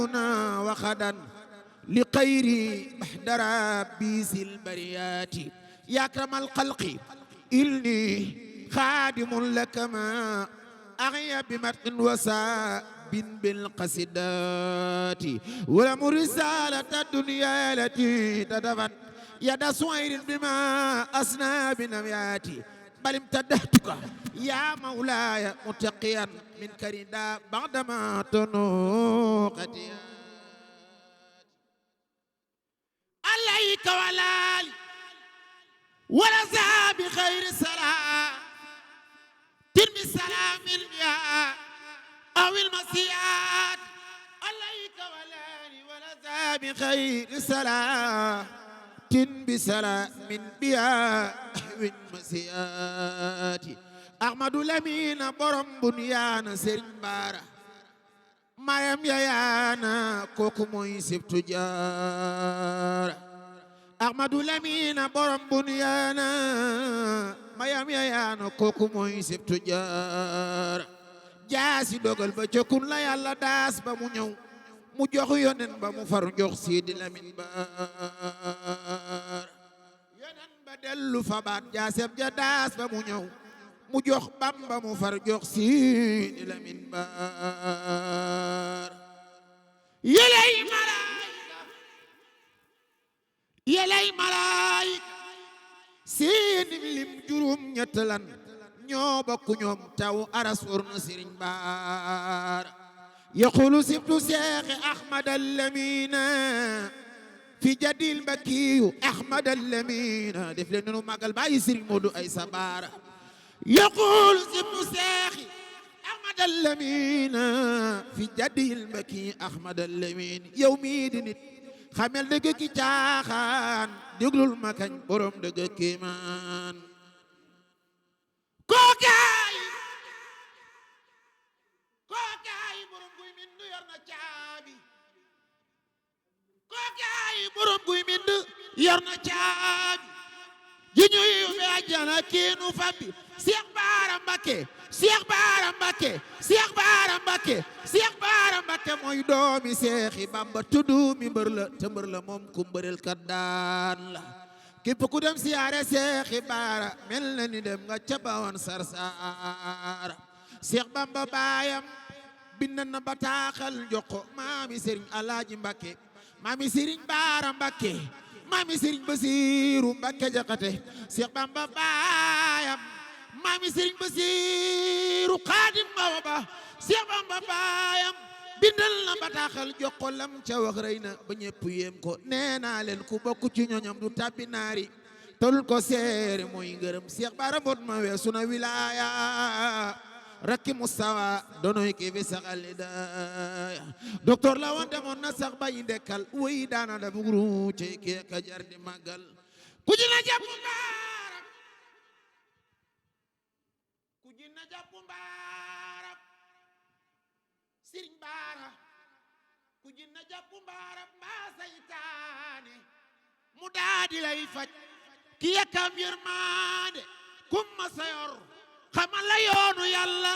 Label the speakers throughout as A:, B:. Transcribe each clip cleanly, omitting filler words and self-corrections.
A: يونا وخدا لخيري بحدر بيس البريات يا أكرم الخلق إني خادم لك ما أغيى بمرء وساب بالقصيدات ولم رسالة الدنيا التي تدفن يد سوير بما أسنى بنبياتي بل امتدحتك يا مولاي متقيا منك رداء بعدما تنوقتي عليك ولالي ولا زاب خير السلام ترمي السلام المياه أو المسيات عليك ولالي ولا زاب خير السلام ترمي سلام من بياه والمسيات أحمد لمين برم بنيان سرين بارا ما يم يانا كوكو موي سبت جار أحمد لمين برم بنيانا ما يم يانا كوكو موي سبت جار jaasi dogal ba jokun la yàlla daas ba mu ñëw mu jox yonen ba mu far jox Sidi Lamin Baar yonen ba dellu fa baat jaaseb ja daas ba mu ñëw mu jox Bamba mu far jox Sidi Lamin Baar yeley malaayika seeni lim juróom ñett lan ñoo bokku ñoom taw aras wor na Sëriñ Baar yaqulu sibtu Seex Ahmad al-Lamina fi jadil Mbakiyu Ahmad al-Lamina def leen nu magal bàyyi Sëriñ Moodu Aysa Baara yaqulu sibtu Seex Ahmad al-Lamina fi jadil Mbakiyu Ahmad al-Lamina yow mii di nit xamel dëgg ki caaxaan déglul ma kañ borom dëgg kéemaan kookaay borom guy mindu yor na caabi kookaay borom guy mindu yor na caabi ji ñuy yóbbe àjjana kiinu fabbi Seex Baara Mbakke Seex Baara Mbakke Seex Baara Mbakke Seex Baara Mbakke mooy doomi Seexi Bamba tuddu mi mbër la te mbër la moom ku mbërel kat daan la képp ku dem siyaare Seexi Baara mel na ni dem nga ca Bawon Sarsara Seex Bamba baayam bind na bataaxal jox ko maami Sëriñ Alaaji Mbakke maami Sëriñ Baara Mbakke maami Sëriñ Basiiru Mbakke Jaxate Seex Bamba baayam maami Sëriñ Basiiru Xaadim Awa Ba Seex Bamba baayam bindal na bataaxal jox ko lam ca wax rëy na ba ñépp yéem ko nee naa leen ku bokk ci ñoñam du tabbi naari tol ko seere mooy ngërëm Seex Baara mbot ma weesu na wilaaya rakki Mustafa donoy ki fi saxal idaaya docteur la woon demoon na sax bayi ndekkal woy daana da bugru ci kee ka jar di màggal ku ji na jàpp mbaaram ku ji na jàpp mbaaram Sëriñ Baara ku ji na jàpp mbaaram mbaa saytaane mu daadi lay faj ki yakam yërmaande kum ma sayor xamal la yoonu yàlla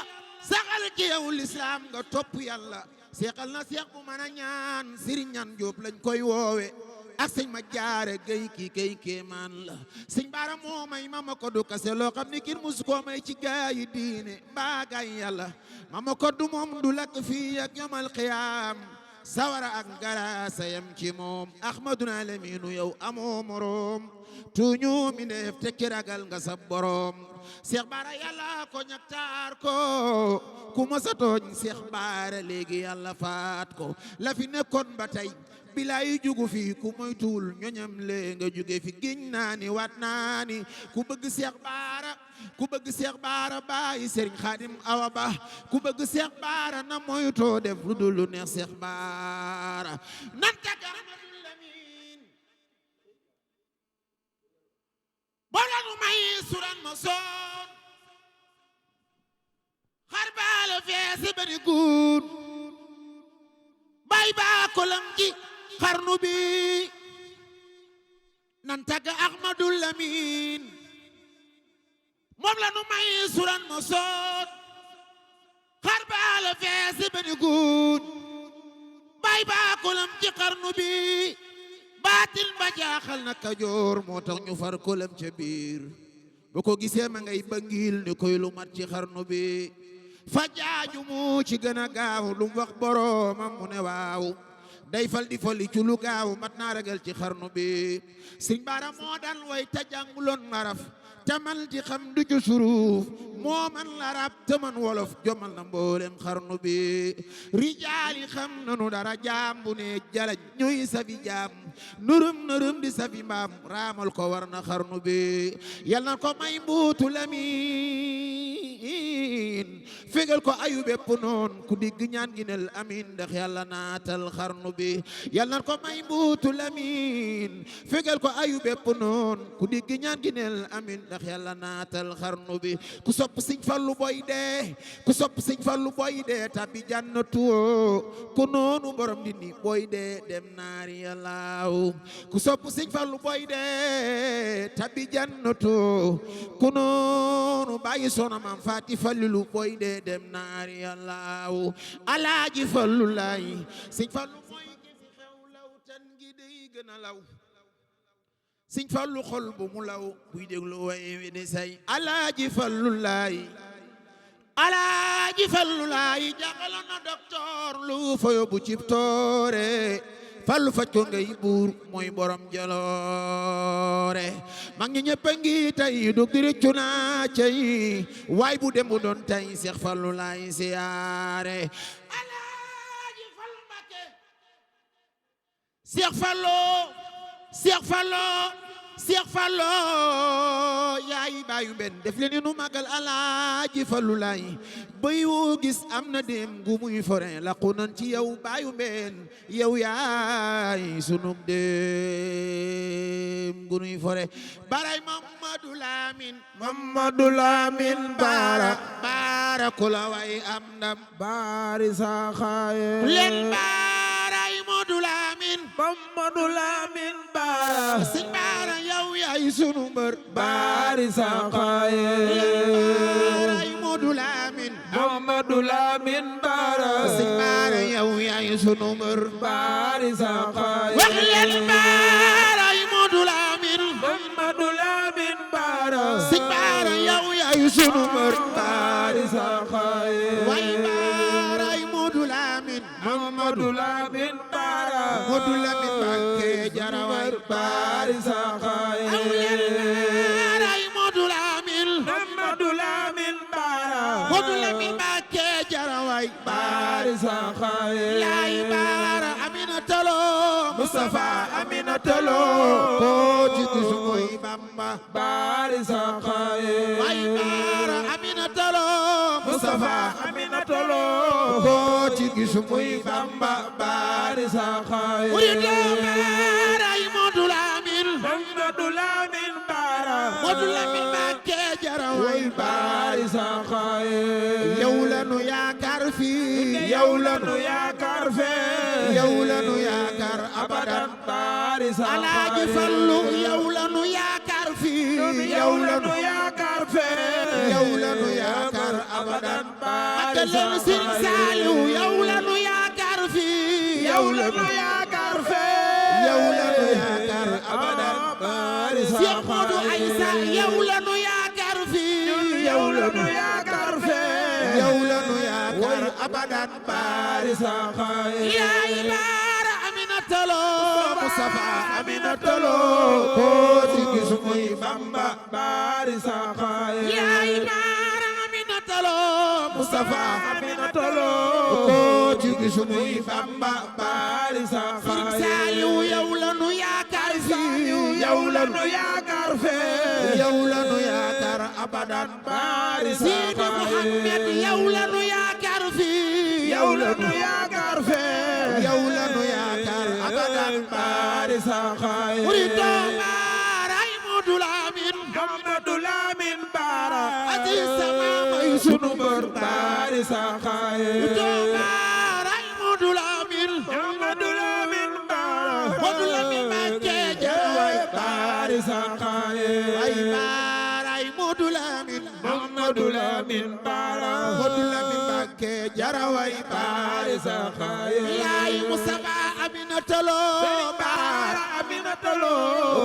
A: saxal ci yow lislaam nga topp yàlla seexal na seex bu mën a ñaan Sëriñ Ñaan Jóob lañ koy woowe ak sëñ ma jaare gay kii kay kéemaan la Sëñ Baara moo may mama ko du kase loo xam ni kin musu koo may ci gaayi diine mbaa gaay yàlla mama ko du moom du lakk fii ak yomal xiyaam sawara ak ngara sayam ci moom Ahmaduna Laminu yow amoo moroom tuñu mi def tekki ragal nga sa borom Seex Baara yàlla ko ñaktaar ko ku masa tooñ Seex Baara léegi yàlla faat ko la fi nekkoon ba tey bilaay jugu fi ku moytuwul ñoñam le nga juge fi giñ naa ni waat naa ni ku bëgg Seex Baara bàyyi Sëriñ Xaadim Awa Ba ku bëgg Seex Baara na moytoo def lu dul lu neex Seex Baara nan tagga Ahmadul Lamin bola nu may suran ma soon xar baala feesi bani guun bay baa kolam ji xarnu bi nan tagga Ahmadul Lamin moom la nu may suran ma soon xar baala feesi bani guun bay baakulam ci xarnu bi baatin ba jaaxal na Kajoor moo tax ñu far kolam ca biir bu ko gisee ma ngay bangil ni koy lu mat ci xarnu bi fa jaaju mu ci gën a gaaw lu mu wax boroomam mu ne waaw day fal di fali ci lu gaaw mat naa ragal ci xarnu bi Sëñ Bara moo daan way ta jànguloon maraf te man di xam du ci suruuf moo man larab te man wolof jomal na mboolem xarnu bi rijaali xam nanu dara jaam bu ne jalañ ñuy safi jaam nurum di safi mbaam raamal ko war na xarnu bi yal na ko may mbuutu lamin fegal ko ayu bépp noon ku digg ñaan gi nel amin ndax yàlla naatal xarnu bi yal na ko may mbuutu lamin fegal ko ayu bépp noon ku digg ñaan gi nel amin ndax yàlla naatal xarnu bi ku sopp Sëñ Fallu boy dee ku sopp Sëñ Fallu boy dee tabbi jannatu ku noonu borom dindi boy dee dem naari yàllaaw ku sopp Sëñ Fallu boy dee tabbi jannatu ku noonu bàyyi soxna Maam Faati Fallilu boy dee dem naari yàllaaw Alaaji Fallu laay Sëñ Fallu mooy ki fi xew law tan gi day gën a law Sëñ Fallu xol bu mu law buy déglu way wi di say Alaaji Fallu laay Alaaji Fallu laay jàngaloon na docteur lu fa yóbbu cib toore Fallu faj ko ngay buur mooy borom jaloore mag ñi ñëpp a ngi tey dug di rëccu naa cey waay bu dem bu doon tey Seex Fallu laay siyaare Alaaji Fallu Mbakke Seex Fallu Seex Fallu Seex Fallu yaay baayu benn def leen nu magal Alaaji Fallu laay bay woo gis am na dem gu muy forin laqu nan ci yow baayu benn yow yaay sunum dem gu muy fore baray Mamadu Lamin Bara Bara ku la way am ndam
B: bari saxaaye
A: leen baray Mamadu Lamin Bara Sëñ Bara yow yaay sunu mbër
B: bari saxaaye
A: baray Mamadu Lamin
B: Bara
A: Sëñ Bara yow yaay sunu mbër
B: bari saxaaye
A: wax leen baray Mamadu Lamin
B: Bara
A: Sëñ Bara yow yaay sunu mbër
B: bari saxaaye
A: way baray Mamadu Lamin
B: Bara
A: Mamadu Lamin Mbakke jaraway
B: bari saxaaye
A: baray Mamadu Lamin
B: Bara
A: Mamadu Lamin Mbakke jaraway
B: bari saxaaye
A: yaay Bara Aminata Lo
B: Mustafa Aminata Lo
A: ko ci gisu mooy Bamba
B: bari saxaaye
A: way Bara Aminata Lo
B: Mustafa Aminata Lo
A: ko ci gisu mooy Bamba
B: bari saxaaye
A: murido baray Mamadu Lamin
B: Bara
A: Mamadu Lamin Mbakke jaraway
B: bari saxaaye
A: yow lanu yaakaar fii
B: yow lanu yaakaar fee
A: yow lanu yaakaar abadan
B: bari
A: Alaaji
B: saxaaye
A: Fallu yow lanu yaakaar fii
B: yow lanu yaakaar fee
A: yow lanu yaakaar abadan
B: bari
A: leen Sëriñ Saaliw yow lanu yaakaar fii
B: yow lanu yaakaar fee
A: yow lanu yaakaar abadan
B: bari
A: Seex Moodu
B: saxaaye
A: Aysa yow lanu yaakaar fii
B: yow lanu yaakaar fee
A: yow lanu yaakaar abadan
B: bari saxaaye
A: yaay Bara Aminata Lo Mustafa
B: Aminata Lo
A: ko ci gisu muy
B: Bamba bari saxaaye
A: yaay Bara Aminata Lo Mustafa
B: Aminata Lo
A: ko ci gisu muy Bamba
B: bari
A: Sëriñ
B: saxaaye
A: Saaliw yow lanu yaakaar fii
B: yow lanu yaakaar fee
A: yow lanu yaakaar abadan
B: bari
A: Sidi
B: saxaaye
A: Muhammad yow lanu yaakaar fii
B: yow lanu yaakaar fee
A: yow lanu yaakaar abadan
B: bari saxaaye
A: murido baray Mamadu Lamin
B: Bara
A: Aziz sama may
B: sunu mbër bari saxaaye
A: murido baray Mamadu Lamin
B: Bara
A: Mamadu Lamin Mbakke jaraway
B: bari saxaaye
A: way baray Mamadu Lamin
B: Mamadu Lamin Bara
A: Mamadu Lamin Mbakke jaraway
B: bari saxaaye
A: yaay Mustafa Aminata Lo baara
B: Aminata Lo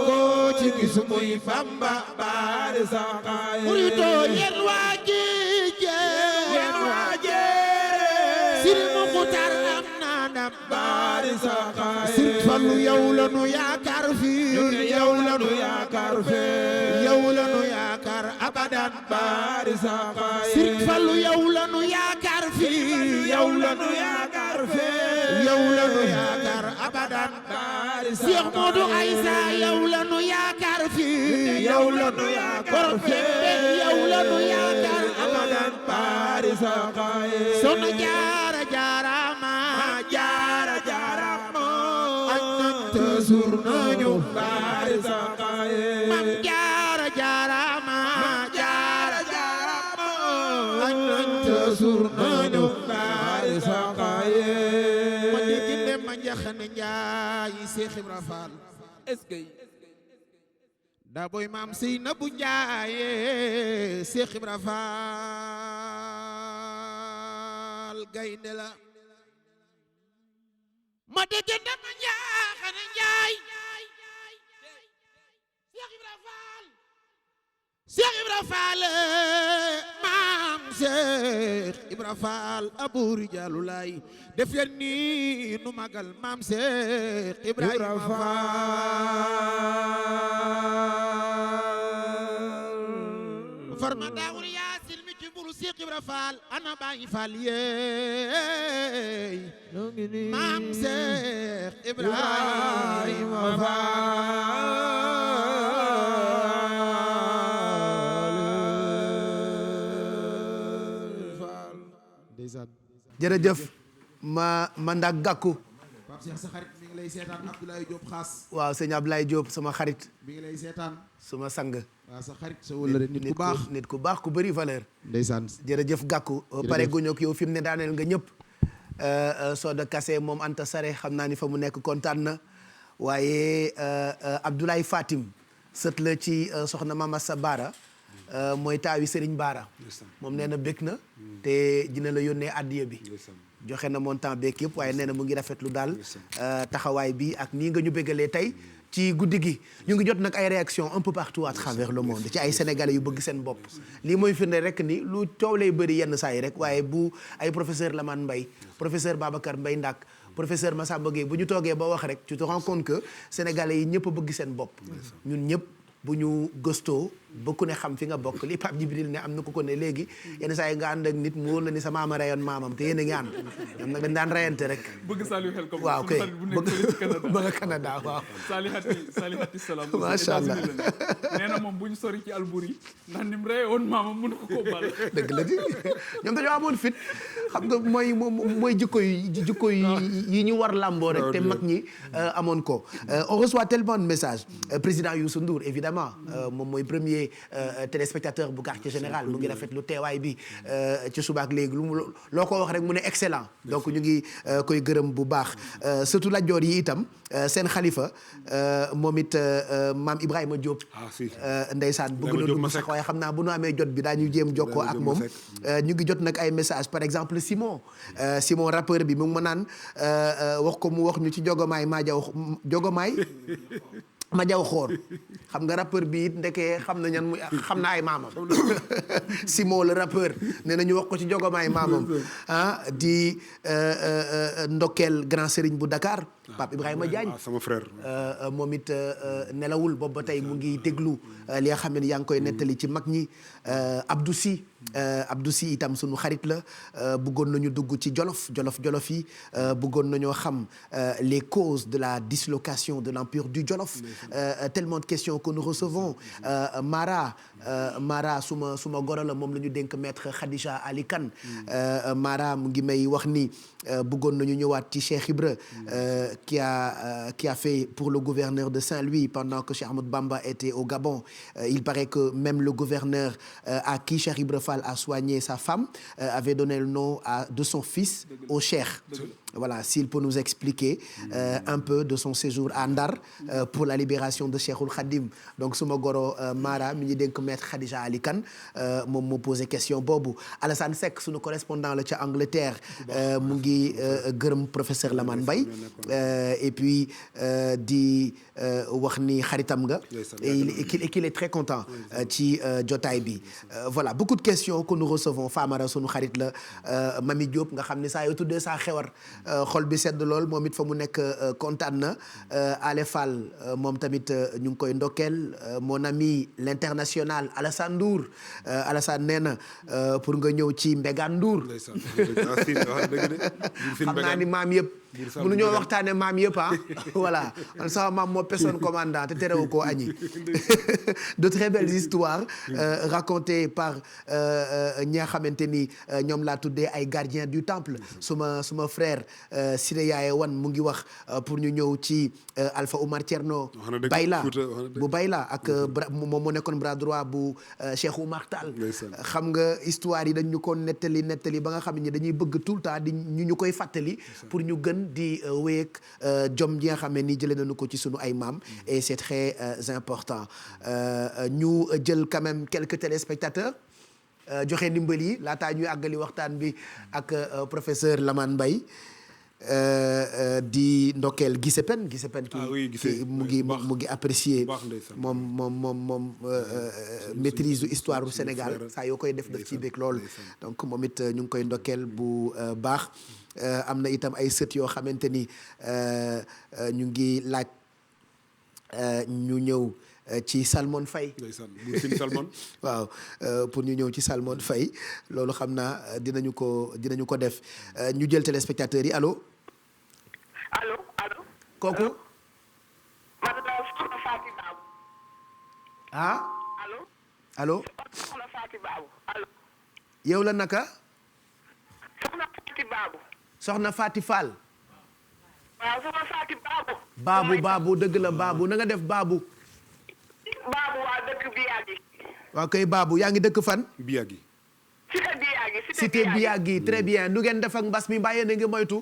A: ko ci gis muy
B: Bamba baari saxaaye
A: murito yéen waa Géejé
B: yéen waa Jéere
A: Sëriñ Muxtaar am na ndam
B: baari saxaaye
A: Sëriñ Fallu yow la nu yaakaar fii
B: yow la nu yaakaar fee
A: yow la nu yaakaar abadan
B: baari saxaaye
A: Sëriñ Fallu yow la nu yaakaar fii
B: yow la nu yaakaar fee
A: yow la nu yaakaar abadan
B: baari
A: Cheikh Modou Aïssa yow la nu yaakaar fii
B: yow la nu yaakaar
A: borom Kébé yow la nu yaakaar
B: abadan baari saxaaye
A: Soxna Jaara jaarama
B: jaara jaarama
A: ak nañ te suur nañu
B: baari saxaaye
A: Mam Jaara jaarama
B: jaara jaarama
A: ak nañ te suur nañu
B: baari saxaaye
A: ma dégg ne ma njaxane Njaay Seex Ibra Faal
B: est-ce que
A: da boy maam Seynabu Njaay Seex Ibra Faal gaynde la ma dégg ne ma njaxane Njaay Seex Ibra Faal Seex Ibra Faal maam Seex Ibra Faal abu rijaalu laay def leen ni nu magal maam Seex Ibrahima Faal farma daawur yaasin mi ci mburu Seex Ibra Faal ana bàyyi Faal yeey maam Seex Ibrahima Faal ndeysaan
C: jërëjëf ma ndak gàkku
A: Pape Cheikh sa xarit mi ngi lay seetaan Abdoulaye Diop xaas
C: waaw sëñ Ablaye Diop sama xarit
A: mi ngi lay seetaan
C: suma sang
A: waaw sa xarit sa wëllëre nit ku baax
C: nit ku baax ku bëri valeur
A: ndeysaan
C: jërëjëf gàkku pare guñu ak yow fi mu ne daaneel nga ñëpp Soda Kassé moom Anta Sare xam naa ni fa mu nekk kontaan na waaye Abdoulaye Fatim sët la ci soxna Mama Sa Baara mooy taawi Serigne Baara moom nee na bég na te dina la yónnee addiya bi joxe na montant beeg yëpp waaye nee na mu ngi rafetlu daal taxawaay bi ak nii nga ñu bégalee tey ci guddi gi ñu ngi jot nag ay réaction un peu partout à travers le monde ci ay sénégalais yu bëgg seen bopp lii mooy firnde rek ni lu coow lay bëri yenn saa yi rek waaye bu ay professeur Lamane Mbaye professeur Babacar Mbaye Ndak professeur Massamba Gueye bu ñu toogee ba wax rek tu te rends compte que sénégalais yi ñëpp a bëgg seen bopp ñun ñëpp bu ñu gëstoo ba ku ne xam fi nga bokk li Pape Djibril ne am na ku ko ne léegi yenn saa yi nga ànd ak nit mu wóor la ni sa maama rayoon maamam te yéen a ngi ànd ñoom nag dañ daan rayante rek
D: bëgg Saliou xel comme
C: waaw kay bëgg Canada waaw
D: Salihati Salam
C: macha allah
D: nee na moom bu ñu sori ci Albouri ndax ni mu rayoon maamam mënu ko koo bal
C: dëgg la di ñoom dañoo amoon fit xam nga mooy jikko yi ñu war làmboo rek te mag ñi amoon ko on reçoit tellement de messages président Youssou Ndour évidemment moom mooy premier téléspectateur bu quartier général mu ngi rafetlu teewaay bi ci subaak léegi loo ko wax rek mu ne excellent donc ñu ngi koy gërëm bu baax surtout la joor yi itam seen xalifa moom it maam Ibrahima Diop ndeysaan bëgg na dugg sax waaye xam naa bu nu amee jot bi daañu jéem jokkoo ak moom ñu ngi jot nag ay message par exemple Simon rappeur bi mu ngi ma naan wax ko mu wax ñu ci jogomaay ma jaw xoor xam nga rappeur bi it ndekee xam na ñan xam na ay maamam Simon le rappeur nee na ñu wax ko ci jogomaay maamam di ndokkeel grand serigne bu Dakar Pape Ibrahima Diagne
E: sama frère
C: moom it nelawul boobu ba tey mu ngi déglu li nga xam ne yaa ngi koy nettali ci mag ñi Abdou Sy itam sunu xarit la bëggoon nañu dugg ci jolof yi bëggoon nañoo xam les causes de la dislocation de l'empire du Jolof tellement de questions que nous recevons Mara suma goro la moom la ñu dénk maître Khadija Ali Kane Mara mu ngi may wax ni bëggoon nañu ñëwaat ci Cheikh Ibra qui a fait pour le gouverneur de Saint-Louis pendant que Cheikh Ahmadou Bamba était au Gabon il paraît que même le gouverneur à qui Cheikh Ibra Fall a soigné sa femme avait donné le nom de son fils au Cheikh. Voilà, s'il peut nous expliquer un peu de son séjour à Ndar pour la libération de Cheikhoul Khadim donc suma goro Mara mi ñu dénk maître Khadija Ali Kane moom moo posé question boobu. Alassane Seck sunu correspondant la ca Angleterre mu ngi gërëm professeur Lamane Mbaye et puis di wax ni xaritam nga et qu'il est très content ci jotaay bi. Voilà beaucoup de questions que nous recevons. Famara sunu xarit la Mami Diop nga xam ne saa yoo tuddee saa xewar xol bi sedd lool moom it fa mu nekk kontaan na. Ale Fall moom tamit ñu ngi koy ndokkeel mon ami l'international Alassane Ndour Alassane nee na pour nga ñëw ci Mbégane Ndour xam naa ni maam yëpp mënuñoo waxtaane maam yëpp voilà man sama maam moo personne commandant te terewu koo añi de très belles histoires racontées par ñi nga xamante ni ñoom laa tuddee ay gardiens du temple suma frère Siré Yaaye Wan mu ngi wax pour ñu ñëw ci Alpha Oumar Thierno Bayla bu Bayla ak moom moo nekkoon bras droit bu Cheikh Oumar Tall xam nga histoire yi dañ ñu ko nettali ba nga xam ne dañuy bëgg tout le temps di ñu koy fàttali pour ñu gën di wéyeg jom ji nga xam ne ni jëlee nañu ko ci sunu ay maam et c'est très important ñu jël quand même quelques téléspectateurs joxe ndimbal yi laataa ñuy àggali waxtaan bi ak professeur Lamane Mbaye di ndokkeel Gisepen ki mu ngi apprécier moom maîtrise histoire du Sénégal saa yoo koy def ci bëgg lool donc moom it ñu ngi koy ndokkeel bu baax am na itam ay sët yoo xamante ni ñu ngi laaj ñu ñëw ci Salmon Faye waaw pour ñu ñëw ci Salmon Faye loolu xam naa dinañu ko def ñu jël téléspectateurs yi allo kooku
E: man la soxna Fatou Babou.
C: allo
E: soxna Fatou Babou allo.
C: yow la naka.
E: soxna Fatou Babou.
C: soxna Fatou Fall.
E: waaw soxna Fatou Babou.
C: Babou dëgg la Babou na nga def Babou.
E: Babou waa dëkk Biagi.
C: waaw kay Babou yaa ngi dëkk fan.
B: Biagi.
C: Cité Biagi très bien nu ngeen def ak mbas mi mbaa yéen a ngi moytu.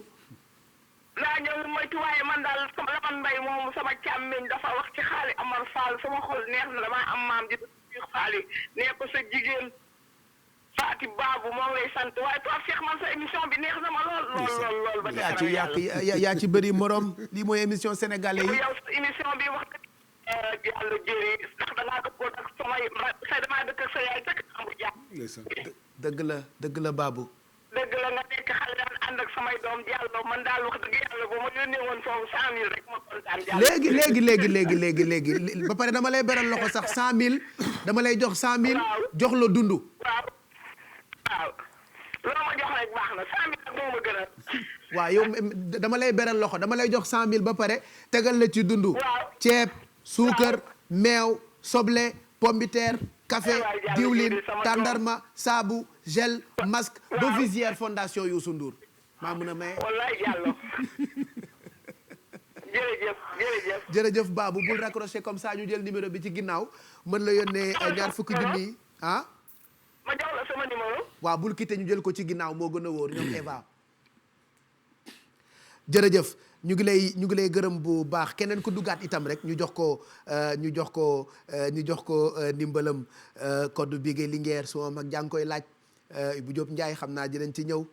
E: laa ñëw moytu waaye man daal sama Lamane Mbaye moom sama càmmiñ dafa wax ci xaali Amar Fall sama xol neex na damaa am maam ji biir xaali nee ko sa jigéen Fatou Babou moo ngi lay sant waaye Pape Cheikh man sa émission bi neex na ma lool ba
C: yaa ci bëri morom lii mooy émission sénégalais yi
E: yow sa émission bi wax dëgg yàlla jëri ndax dangaa dëkkoon ak damaa dëkk ak sa yaay dëkk amul jàmm
C: dëgg la Babou
E: dëgg la nga nekk xale daan ànd ak samay doom Diallo man daal wax dëgg yàlla bu ma yónnee woon foofu 100 000 rek ma kontaan Diallo
C: léegi ba pare dama lay beral loxo sax 100 000 dama lay jox 100 000 jox la dund
E: waaw loo ma jox rek baax na 100 000 rek moo ma gën a
C: waaw yow dama lay beral loxo dama lay jox 100 000 ba pare tegal la ci dund ceeb suukar meew soble pombiteer café diwlin tàndarma saabu gel masque ba visière fondation Youssou Ndour maa mën a maye.
E: wallaay Diallo
C: jërëjëf Babou bul raccrocher comme ça ñu jël numéro bi ci ginnaaw mën la yónnee ñaar fukki junni
E: ma jox la sama numéro.
C: waaw bul quitté ñu jël ko ci ginnaaw moo gën a wóor ñoom Eva jërëjëf ñu ngi lay gërëm bu baax keneen ku duggaat itam rek ñu jox ko ndimbalam code bi ngay Linguère su ma mag jàng koy laaj bu Diop Ndiaye xam naa dinañ ci ñëw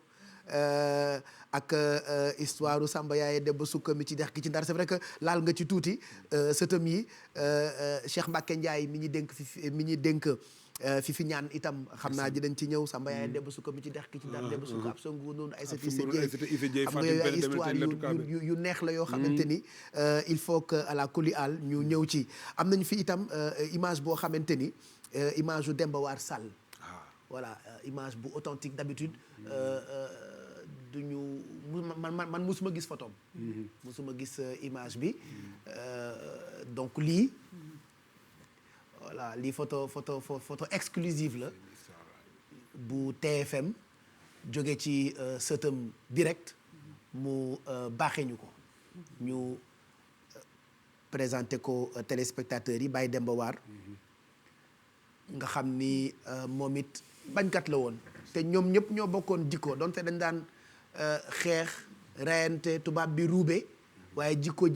C: ak histoire u Samba Yaaye Demba Sukka mi ci dex gi ci Ndar c'est vrai que laal nga ci tuuti sëtam yi Cheikh Mbacke Ndiaye mi ñi dénk fi ñaan itam xam naa dinañ ci ñëw Samba Yaaye Demba Sukka mi ci dex gi ci Ndar Demba Sukka ab songu noonu ay sati sa jéey xam nga yooyu ay histoire yu neex la yoo xamante ni il faut que à la kuli al ñu ñëw ci am nañu fi itam image boo xamante ni image u Demba War Sall voilà image bu authentique d'habitude duñu man musuma gis photom musuma gis image bi donc lii voilà lii photo exclusive la bu TFM jóge ci sëtam direct mu baaxee ñu ko ñu présenté ko téléspectateurs yi Baye Demba War nga xam ni moom it bañkat la woon te ñoom ñëpp ñoo bokkoon jikko donte dañ daan xeex reyante tubaab bi ruube waaye jikko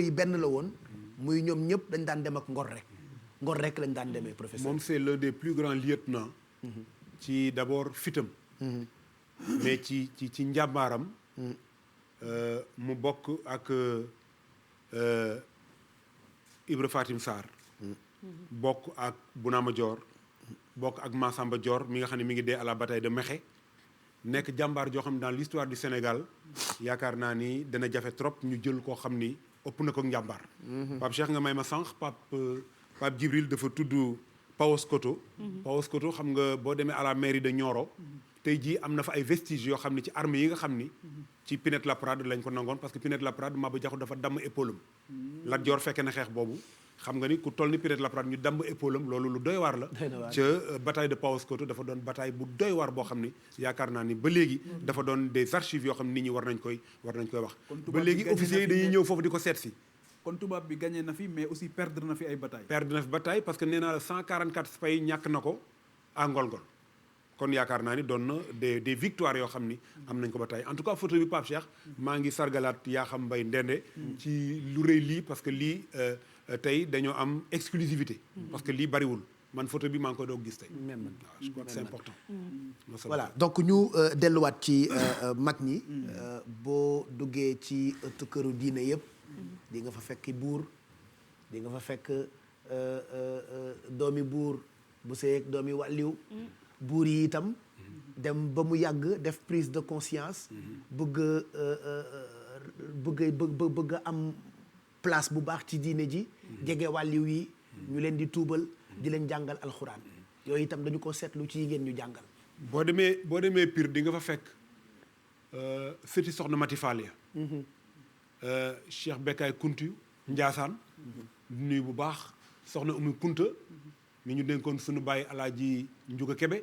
C: yi benn la woon muy ñoom ñëpp dañ daan dem ak ngor rek lañ daan demee professeur.
F: moom c'est l'un des plus grands lieutenants ci d'abord fitam mais ci njàmbaaram mu bokk ak Ibra Fatim Sarr bokk ak Bounama Dior bokk ak Massamba Dior mi nga xam ne mi ngi dee à la bataille de Mékhé nekk jàmbaar joo xam ne dans l'histoire du Sénégal yaakaar naa ni dana jafe trop ñu jël koo xam ni ëpp na ko njàmbaar. Pape Cheikh nga may ma sànq Pape Djibril dafa tudd Paoskoto. Paoskoto xam nga boo demee à la mairie de Nioro tey jii am na fa ay vestiges yoo xam ne ci armée yi nga xam ni ci Pinet-Laprade lañ ko nangoon parce que Pinet-Laprade Maba Diakhou dafa damm épaule am. Lat Dior fekkee na xeex boobu xam nga ni ku toll ni Pinet-Laprade ñu damm épaule am loolu lu doy waar la. ca bataille de Paoskoto dafa doon bataille bu doy waar boo xam ni yaakaar naa ni ba léegi dafa doon des archives yoo xam ni nit ñi war nañ koy wax. ba léegi officiers yi dañuy ñëw foofu di ko seet si.
D: kon tubaab bi gagné na fi mais aussi perdre na fi ay bataille.
F: perdre na fi bataille parce que nee naa la 144 pays ñàkk na ko à Ngolngol kon yaakaar naa ni doon na des victoires yoo xam ni am nañ ko bataille en tout cas photo bi Pape Cheikh maa ngi sargalaat yaa xam mbay ndende ci lu rëy lii parce que lii tey dañoo am exclusivité parce que lii bariwul man photo bi maa ngi koy doog gis tey.
C: même man
F: je crois que c'est important.
C: voilà donc ñu delluwaat ci mag ñi. boo duggee ci ëttu këru diine yëpp. di nga fa fekk buur di nga fa fekk doomi buur bu seeg doomi wàlliw buur yi itam dem ba mu yàgg def prise de conscience bëgg am place bu baax ci diine ji jege wàlliw yi ñu leen di tuubal di leen jàngal alxuraan yooyu itam dañu ko seetlu ci yigéen ñu jàngal
F: boo demee Pire di nga fa fekk sëti soxna Mati Fall ya Cheikh Bekkaay Kunti Njaasaan nuyu bu baax soxna Umi Kunta mi ñu dénkoon suñu bàyyi alaaji Njuga Kebe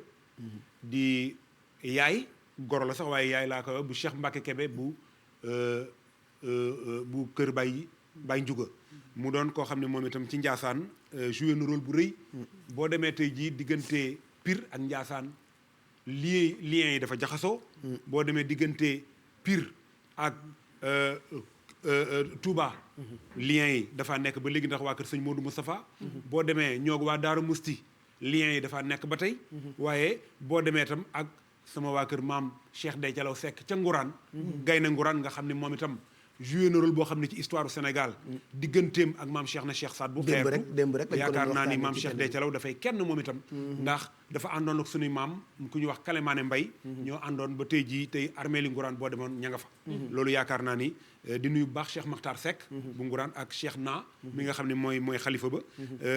F: di yaay goro la sax waaye yaay laa ko bu Cheikh Mbacke Kebe bu kër Baye Njuga mu doon koo xam ne moom itam ci Njaasaan joué na rôle bu rëy boo demee tey jii diggante Pire ak Njaasaan liens yi dafa jaxasoo boo demee diggante Pire ak Touba liens yi dafa nekk ba léegi ndax waa kër sëñ Modou Moustapha boo demee ñoo waa Daaru Musti liens yi dafa nekk ba tey waaye boo demee itam ak sama waa kër maam Cheikh Dey Calaw Seck ca Ngourane Gaynde Ngourane nga xam ne moom itam joué na rôle boo xam ne ci histoire du Sénégal digganteem ak maam Cheikh na Cheikh Saad bu xeertu
C: démb rek
F: yaakaar naa ni maam Cheikh Dey Calaw dafay kenn moom itam ndax dafa àndoon ak suñuy maam ku ñuy wax Kalemaane Mbay ñoo àndoon ba tey jii tey armée li Ngourane boo demoon ña nga fa loolu yaakaar naa ni di nuyu bu baax Cheikh Makhtar Seck bu Ngourane ak Cheikh Na mi nga xam ne mooy xalifa ba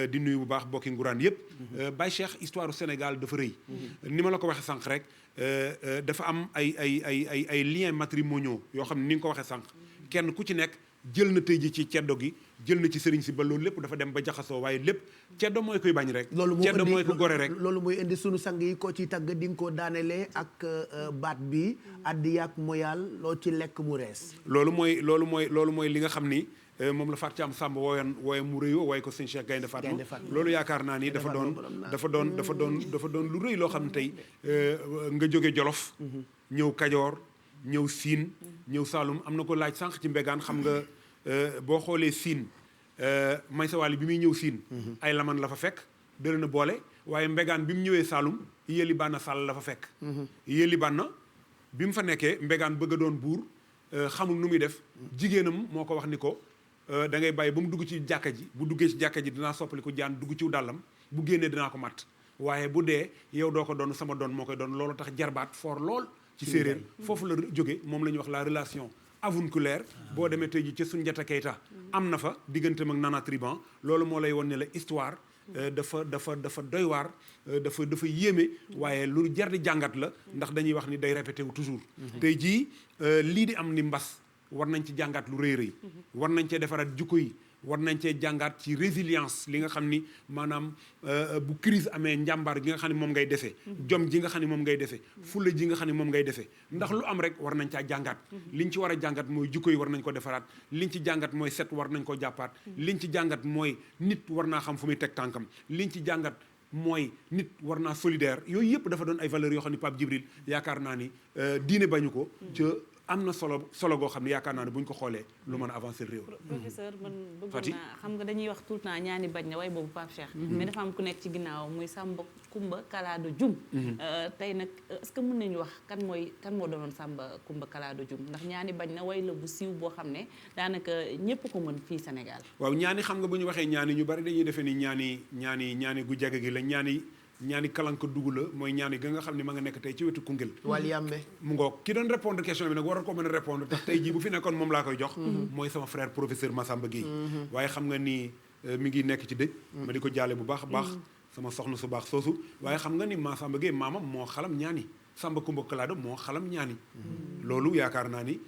F: di nuyu bu baax bokki Ngourane yëpp Baye Cheikh histoire du Sénégal dafa rëy ni ma la ko waxee sànq rek dafa am ay liens matrimoniaux yoo xam ne ni nga ko waxee sànq kenn ku ci nekk jël na tey ji ci ceddo gi jël na ci sëriñ si ba loolu lépp dafa dem ba jaxasoo waaye lépp ceddo mooy koy bañ rek ceddo mooy ko gore rek
C: loolu mooy indi sunu sang yi koo ci tagg di nga ko daanelee ak baat bi addi yaak moyal loo ci lekk mu rees
F: loolu mooy li nga xam ni moom la Fatou Thiam Samb wooye mu rëyoo wooye ko sëñ Cheikh Gaynde Fatma loolu yaakaar naa ni dafa doon lu rëy loo xam ne tey nga jóge Jolof ñëw Kajoor ñëw Siin ñëw Saalum am na ko laaj sànq ci Mbégaan xam nga boo xoolee Siin may sa wàll bi muy ñëw Siin ay laman la fa fekk dëla na boole waaye Mbégaan bi mu ñëwee Saalum yéeli banna Sall la fa fekk yéeli banna bi mu fa nekkee Mbégaan bëgg a doon buur xamul nu muy def jigéenam moo ko wax ni ko da ngay bàyyi ba mu dugg ci jàkka ji bu duggee ci jàkka ji dinaa soppali ko jaan dugg ci dàllam bu génnee dinaa ko matt waaye bu dee yow doo ko doon sama doon moo koy doon loolu tax jarbaat fort lool ci séeréer foofu la jóge moom la ñuy wax la relation avunculaire boo demee tey ji ca Soundiata Keita am na fa digganteem ak Nana Triban loolu moo lay won ne la histoire dafa doy waar dafa yéeme waaye lu jar di jàngat la ndax dañuy wax ni day répété wu toujours tey jii lii di am ni mbas war nañ ci jàngat lu rëy rëy war nañ cee defaraat jukko yi war nañ cee jàngaat ci résilience li nga xam ni maanaam bu crise amee njàmbaar gi nga xam ne moom ngay defee jom ji nga xam ne moom ngay defee fulla ji nga xam ne moom ngay defee ndax lu am rek war nañ caa jàngaat liñ ci war a jàngat mooy jukko yi war nañ ko defaraat liñ ci jàngat mooy set war nañ ko jàppaat liñ ci jàngat mooy nit war naa xam fu muy teg tànkam liñ ci jàngat mooy nit war naa solidaire yooyu yëpp dafa doon ay valeurs yoo xam ne Pape Djibril yaakaar naa ni diine bañu ko ca am na solo goo xam ne yaakaar naa ne bu ñu ko xoolee lu mën a avancer réew la.
G: professeur man bëggoon naa xam nga dañuy wax tout le temps ñaani bañ na way boobu Pape Cheikh. mais dafa am ku nekk ci ginnaaw muy Samba Kumba Kalaado Jum. tey nag est-ce que mën nañu wax kan moo doonoon Samba Kumba Kalaado Jum ndax ñaani bañ na way la bu siiw boo xam ne daanaka ñëpp ko mën fii Sénégal.
F: waaw ñaani xam nga bu ñu waxee ñaani ñu bari dañuy defee ni ñaani gu jege gi la ñaani kalanka dugg la mooy ñaani ga nga xam ne ma nga nekk tey ci wetu Koungheul.
C: wal yambe
F: mu ngoog ki doon répondre question bi nag waroon ko mën a répondre tax tey jii bu fi nekkoon moom laa koy jox. mooy sama frère professeur Massamba Gueye. waaye xam nga ni mi ngi nekk ci dëj. ma di ko jaale bu baax a baax. sama soxna su baax soosu. waaye xam nga ni Massamba Gueye maamam moo xalam ñaani Samba Kumba Kalaado moo xalam ñaani. loolu yaakaar naa ni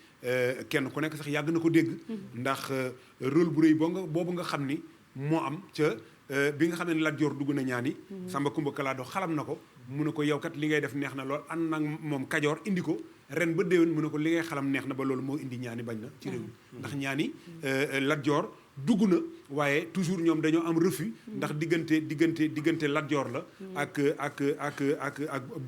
F: kenn ku nekk sax yàgg na ko dégg. ndax rôle bu rëy boobu nga xam ni moo am ca. bi nga xam ne Lat Joor dugg na ñaani Samba Kumba Kalaado xalam na ko mu ne ko yow kat li ngay def neex na lool ànd nag moom Kajoor indi ko ren ba déwén mu ne ko li ngay xalam neex na ba loolu moo indi ñaani bañ na ci réew mi ndax ñaani Lat Joor dugg na waaye toujours ñoom dañoo am refus ndax diggante Lat Joor la ak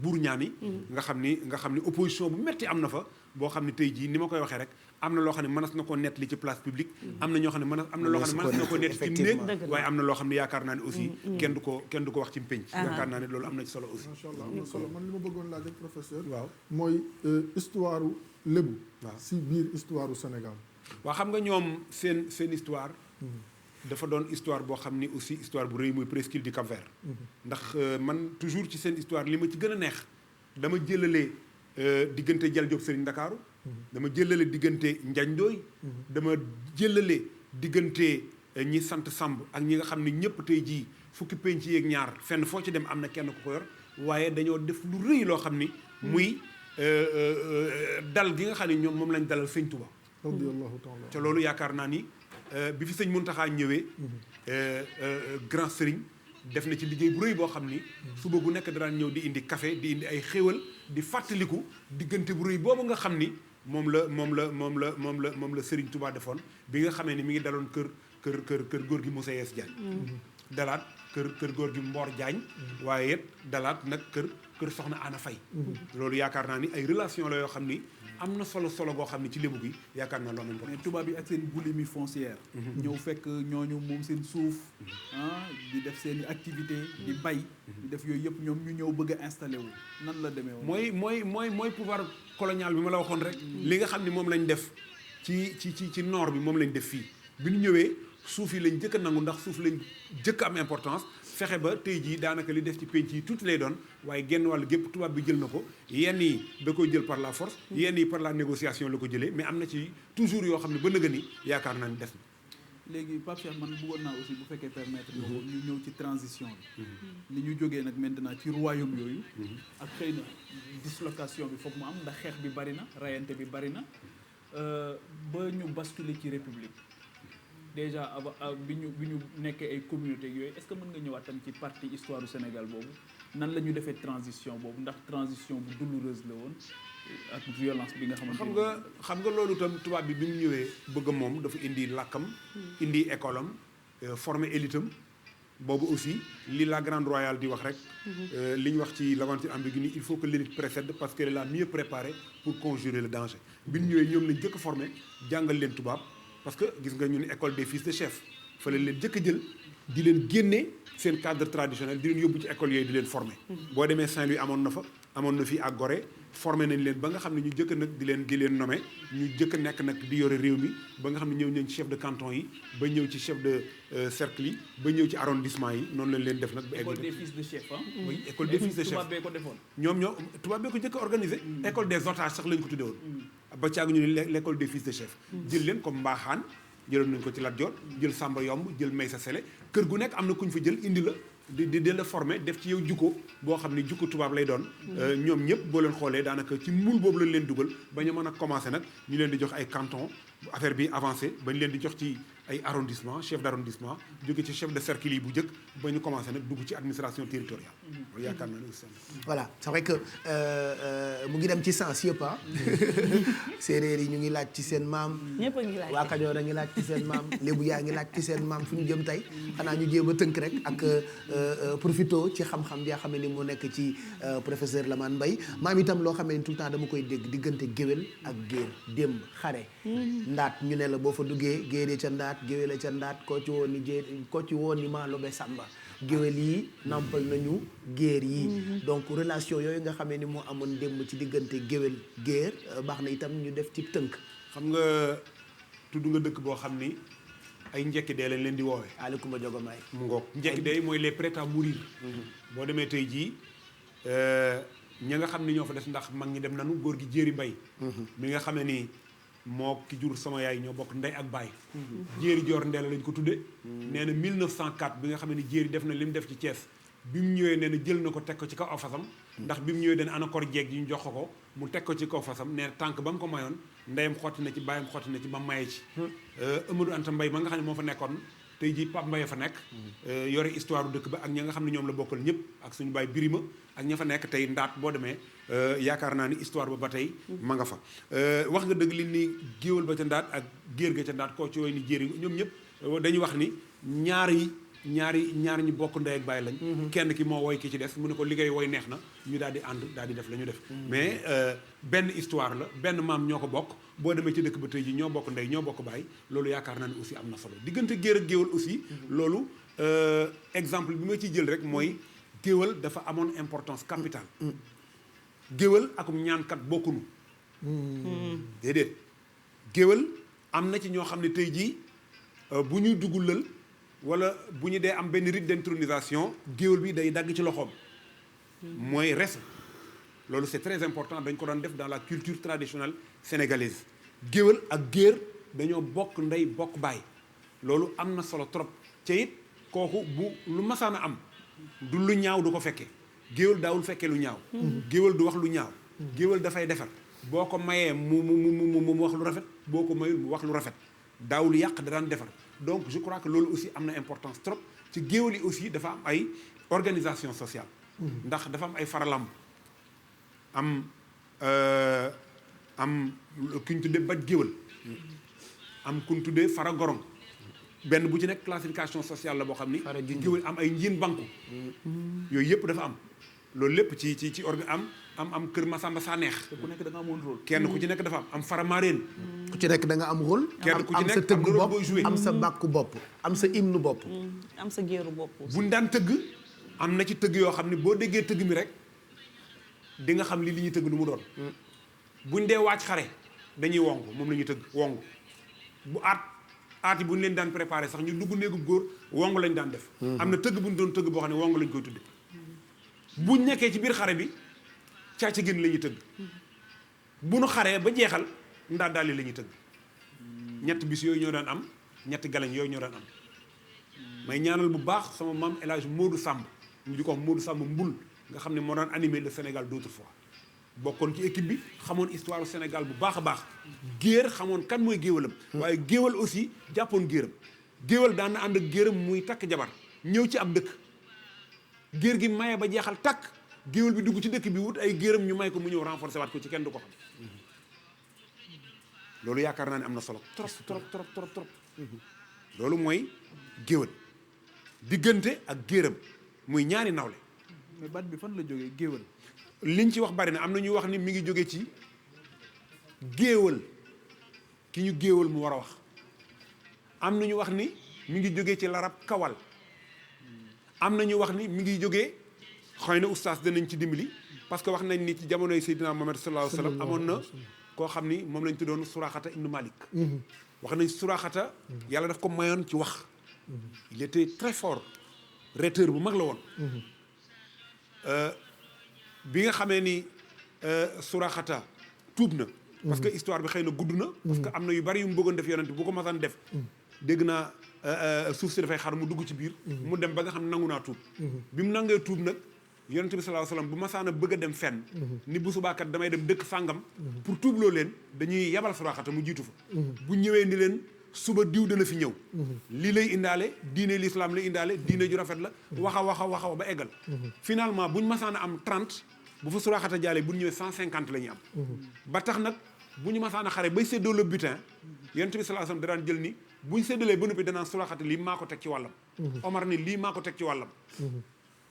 F: buur ñaani nga xam ni opposition bu metti am na fa boo xam ne tey jii ni ma koy waxee rek am na loo xam ne mënees na ko nett li ci place publique am na ñoo xam ne am na loo xam ne mënees na ko nett ci néeg waaye am na loo xam ne yaakaar naa ne aussi kenn du ko wax ci mpénc yaakaar naa ne loolu am na ci solo aussi
H: macha allah am na solo man li ma bëggoon laaj rek professeur
F: waaw
H: mooy histoire lébu si biir histoire u Sénégal
F: waaw xam nga ñoom seen histoire dafa doon histoire boo xam ni aussi histoire bu rëy muy presqu'île du Cap-Vert ndax man toujours ci seen histoire li ma ci gën a neex dama jëlalee diggante Jal Diop Serigne Ndakaaru dama jëlale diggante Njañ Ndooy dama jëlale diggante ñi sant Samb ak ñi nga xam ne ñëpp tey jii fukki penc yeeg ñaar fenn foo ci dem am na kenn ku ko yor waaye dañoo def lu rëy loo xam ni muy dal gi nga xam ne ñoom moom lañ dalal sëñ Touba
H: radiyallahu taala
F: te loolu yaakaar naa ni bi fi sëñ Muntaxa ñëwee grand sëriñ def na ci liggéey bu rëy boo xam ni suba gu nekk daan ñëw di indi café di indi ay xéwal di fàttaliku diggante bu rëy boobu nga xam ni moom la Serigne Touba defoon bi nga xamee ni mi ngi daloon kër góor gi Moussa Yes Diagne dalaat kër góor gi Mboor Diagne waaye it dalaat nag kër soxna Ana Faye loolu yaakaar naa ni ay relation la yoo xam ni am na solo goo xam ne ci lébu gi yaakaar naa loolu nañ ko
D: mais tubaab yi ak seen boulimie foncière ñëw fekk ñooñu moom seen suuf di def seen i activité di bay di def yooyu yëpp ñoom ñu ñëw bëgg a installé wu nan la demee woon
F: mooy pouvoir colonial bi ma la waxoon rek li nga xam ne moom lañ def ci nord bi moom lañ def fii bi ñu ñëwee suuf yi lañ jëkk a nangu ndax suuf lañ jëkk am importance fexe ba tey jii daanaka li def ci penc yi tuuti lay doon waaye genn wàllu gépp tubaab bi jël na ko yenn yi da koy jël par la force yenn yi par la négociation la ko jëlee mais am na ci toujours yoo xam ne ba nëga ni yaakaar naa ni des na
D: léegi Pape Cheikh man bëggoon naa aussi bu fekkee permettre nga ko ñu ñëw ci transition bi li ñu jógee nag maintenant ci royaume yooyu ak xëy na dislocation bi foog mu am ndax xeex bi bari na rayante bi bari na ba ñu basculer ci république déjà bi ñu nekkee ay communauté yooyu est-ce que mën nga ñëwaat tam ci partie histoire du Sénégal boobu nan la ñu defee transition boobu ndax transition bu douloureuse la woon ak violence bi nga xamante
F: xam nga loolu tam tubaab bi mu ñëwee bëgg moom dafa indi làkkam indi école am formé élite am boobu aussi li la grande royale di wax rek li ñu wax ci l'aventure ambiguë il faut que l'élite précède parce qu'elle est la mieux préparée pour conjurer le danger bi ñu ñëwee ñoom lañ jëkk formé jàngal leen tubaab parce que gis nga ñu ne école des fils de chef fa leen jëkk a jël di leen génne seen cadre traditionnel di leen yóbbu ci école yooyu di leen formé boo demee Saint-Louis amoon na fii ak Gorée formé nañ leen ba nga xam ne ñu jëkk nag di leen nommé ñu jëkk nekk nag di yore réew mi ba nga xam ne ñëw nañ ci chef de canton yi ba ñëw ci chef de cercle yi ba ñëw ci arrondissement yi noonu lañ leen def nag ba
D: école des fils de chef
F: oui école des fils de chef
D: tubaab bee ko defoon
F: tubaab bee ko jëkk a organisé école des otages sax lañ ko tuddee woon ba caag ñu ne l'école des fils de chef jël leen comme mbaaxaan jëloon nañ ko ci Lat Joor jël Samba Yomb jël Maysa Sele kër gu nekk am na ku ñu fa jël indi la di la formé def ci yow jukko boo xam ne jukko tubaab lay doon ñoom ñëpp boo leen xoolee daanaka ci moule boobu lañ leen dugal ba ñu mën a commencé nag ñu leen di jox ay canton affaire bi avancé bañ leen di jox ci ay arrondissement chef d'arrondissement jóge ci chef de cercle yi bu njëkk ba ñu commencé nag dugg ci administration territoriale. loolu yaakaar naa ne aussi.
C: voilà c'est vrai que mu ngi dem ci sens yëpp ah. séeréer yi ñu ngi laaj ci seen maam.
G: ñëpp a ngi laaj
C: waa Kajoor a ngi laaj ci seen maam. lébu yaa ngi laaj ci seen maam fu ñu jëm tey xanaa ñu jéem a tënk rek ak profito ci xam-xam bi nga xam ne ni moo nekk ci professeur Lamane Mbaye maam itam loo xam ne tout le temps dama koy dégg diggante géwél ak géer démb xare. ndaat ñu ne la boo fa duggee géeree ca ndaat. géwél ca ndaat koo ci woon ni koo ci woon ni maa lobe sàmba géwél yi nampal nañu géer yi donc relation yooyu nga xamee ni moo amoon démb ci diggante géwél géer baax na itam ñu def ci tënk.
F: xam nga tudd nga dëkk boo xam ni ay njekki dee lañ leen di woowee.
C: Ali Kumba Jogomaay
F: mu ngoog njekki dee mooy les prêts à mourir. boo demee tey jii ña nga xam ni ñoo fa des ndax mag ñi dem nanu góor gi jéeri mbay mi nga xam ne nii moo ki jur sama yaay ñoo bokk ndey ak baay. jéeri joor ndeel lañ ko tudde nee na 1904 bi nga xam ne jéeri def na li mu def ci Thiès bi mu ñëwee nee na jël na ko teg ko ci kaw aw fasam ndax bi mu ñëwee dana ana kor jeeg yi ñu jox ko mu teg ko ci kaw fasam nee na tànk ba mu ko mayoon ndeyam xotti na ci baayam xotti na ci ba maye ci. Amadou Anta Mbaye ma nga xam ne moo fa nekkoon tey jii Pape Mbaye fa nekk. yore histoire dëkk ba ak ña nga xam ne ñoom la bokkal ñëpp ak suñu baay Birima ak ña fa nekk tey ndaat boo demee yaakaar naa ni histoire ba tey ma nga fa. wax nga dëgg li ni géwal ba ca ndaat ak géer ga ca ndaat koo ci woy ni jéeri ñoom ñëpp dañuy wax ni ñaar ñi bokk ndey ak baay lañ. kenn ki moo woy ki ci des mu ne ko liggéey woy neex na ñu daal di ànd daal di def la ñu def. mais benn histoire la benn maam ñoo ko bokk boo demee ci dëkk ba tey ji ñoo bokk ndey ñoo bokk baay loolu yaakaar naa ni aussi am na solo diggante géer ak géwal aussi. loolu exemple bi ma ciy jël rek mooy géwal dafa amoon importance capitale. géwal akum ñaankat bokkunu déedéet géwal am na ci ñoo xam ne tey jii bu ñuy dugg lël wala bu ñu dee am benn rite d'intronisation géwal bi day dagg ci loxoom mooy res loolu c'est très important dañ ko doon def dans la culture traditionnelle sénégalaise géwal ak géer dañoo bokk ndey bokk baay loolu am na solo trop ca it kooku bu lu masaana am du lu ñaaw du ko fekkee géwal daawul fekkee lu ñaaw géwal du wax lu ñaaw géwal dafay defar boo ko mayee mu wax lu rafet boo ko mayul mu wax lu rafet daawul yàq da daan defar donc je crois que loolu aussi am na importance trop ci géwal yi aussi dafa am ay organisation sociale ndax dafa am ay faralamb am ku ñu tuddee baj géwal am ku ñu tuddee fara gorong benn bu ci nekk classification sociale la boo xam ni géwal am ay njiin banku yooyu yëpp dafa am loolu lépp ci am kër Masamba Saneex
D: ku nekk da nga amoon rôle
F: kenn ku ci nekk dafa am fara mareen
C: ku ci nekk da nga am rôle
F: kenn ku ci
C: am sa
F: nekk
C: tëgg
F: am
C: bopp
F: booy joué
C: am sa bàkku bopp am sa hymne bopp
G: am sa géeru bopp
F: buñ daan tëgg am na ci tëgg yoo xam ne boo déggee tëgg mi rek di nga xam li ñuy tëgg lu mu doon buñ dee wàcc xare dañuy wong moom la ñuy tëgg wong bu aat yi bu ñu leen daan préparé sax ñu dugg néegub góor wong lañ daan def am na tëgg bu ñu doon tëgg boo xam ne wong lañ koy tudde buñ nekkee ci biir xare bi càcc gën la ñuy tëgg bu nu xaree ba jeexal ndaa daal la ñuy tëgg ñetti bis yooyu ñoo daan am ñetti galañ yooyu ñoo daan am may ñaanal bu baax sama maam El Hadj Modou Samb ñu di ko wax Modou Samb Mbul nga xam ne moo daan animé le Sénégal d'autrefois bokkoon ci équipe bi xamoon histoire du Sénégal bu baax a baax géer xamoon kan mooy géwalam waaye géwal aussi jàppoon géeram géwal daan na ànd ak géeram muy takk jabar ñëw ci ab dëkk géer gi maye ba jeexal takk géwal bi dugg ci dëkk bi wut ay géeram ñu may ko mu ñëw renforcer waat ko ci kenn du ko xam loolu yaakaar naa ne am na solo trop loolu mooy géwal diggante ak géeram muy ñaari nawle
D: mais baat bi fan la jógee géwal
F: liñ ci wax bari na am na ñu wax ni mi ngi jóge ci géewal ki ñu géewal mu war a wax am na ñu wax ni mi ngi jóge ci larab kawal am na ñu wax ni mi ngi jógee xëy na oustaz danañ ci dimbali parce que wax nañ ni ci jamonoy Seydina Muhammad sallallahu alayhi wa sallam amoon na koo xam ni moom lañ tuddoon Suraxata ibnu Malik wax nañ Suraxata yàlla daf ko mayoon ci wax il était très fort rhéteur bu mag la woon bi nga xamee ni Suraxata tuub na parce que histoire bi xëy na gudd na parce que am na yu bari yu mu bëggoon def yonent bu ko masaan def dégg naa suuf si dafay xar mu dugg ci biir mu dem ba nga xam nangu naa tuub bi mu nangee tuub nag yonent bi sallallahu alayhi wasallam bu masaana bëgg a dem fenn ni bu subaakat damay dem dëkk sàngam pour tuubloo leen dañuy yabal Suraaxata mu jiitu fa bu ñëwee ni leen suba diw dana fi ñëw lii lay indaale diine l'islam lay indaale diine ju rafet la waxa ba eggal finalement buñ masaana am 30 bu fa Suraaxata jaalee bu ñu ñëwee 150 la ñuy am ba tax nag bu ñu masaana xare bay séddoo le butin yonent bi sallallahu alayhi wasallam da daan jël ni buñ séddalee ba noppi danaan Suraaxata lii maa ko teg ci wàllam Omar ni lii maa ko teg ci wàllam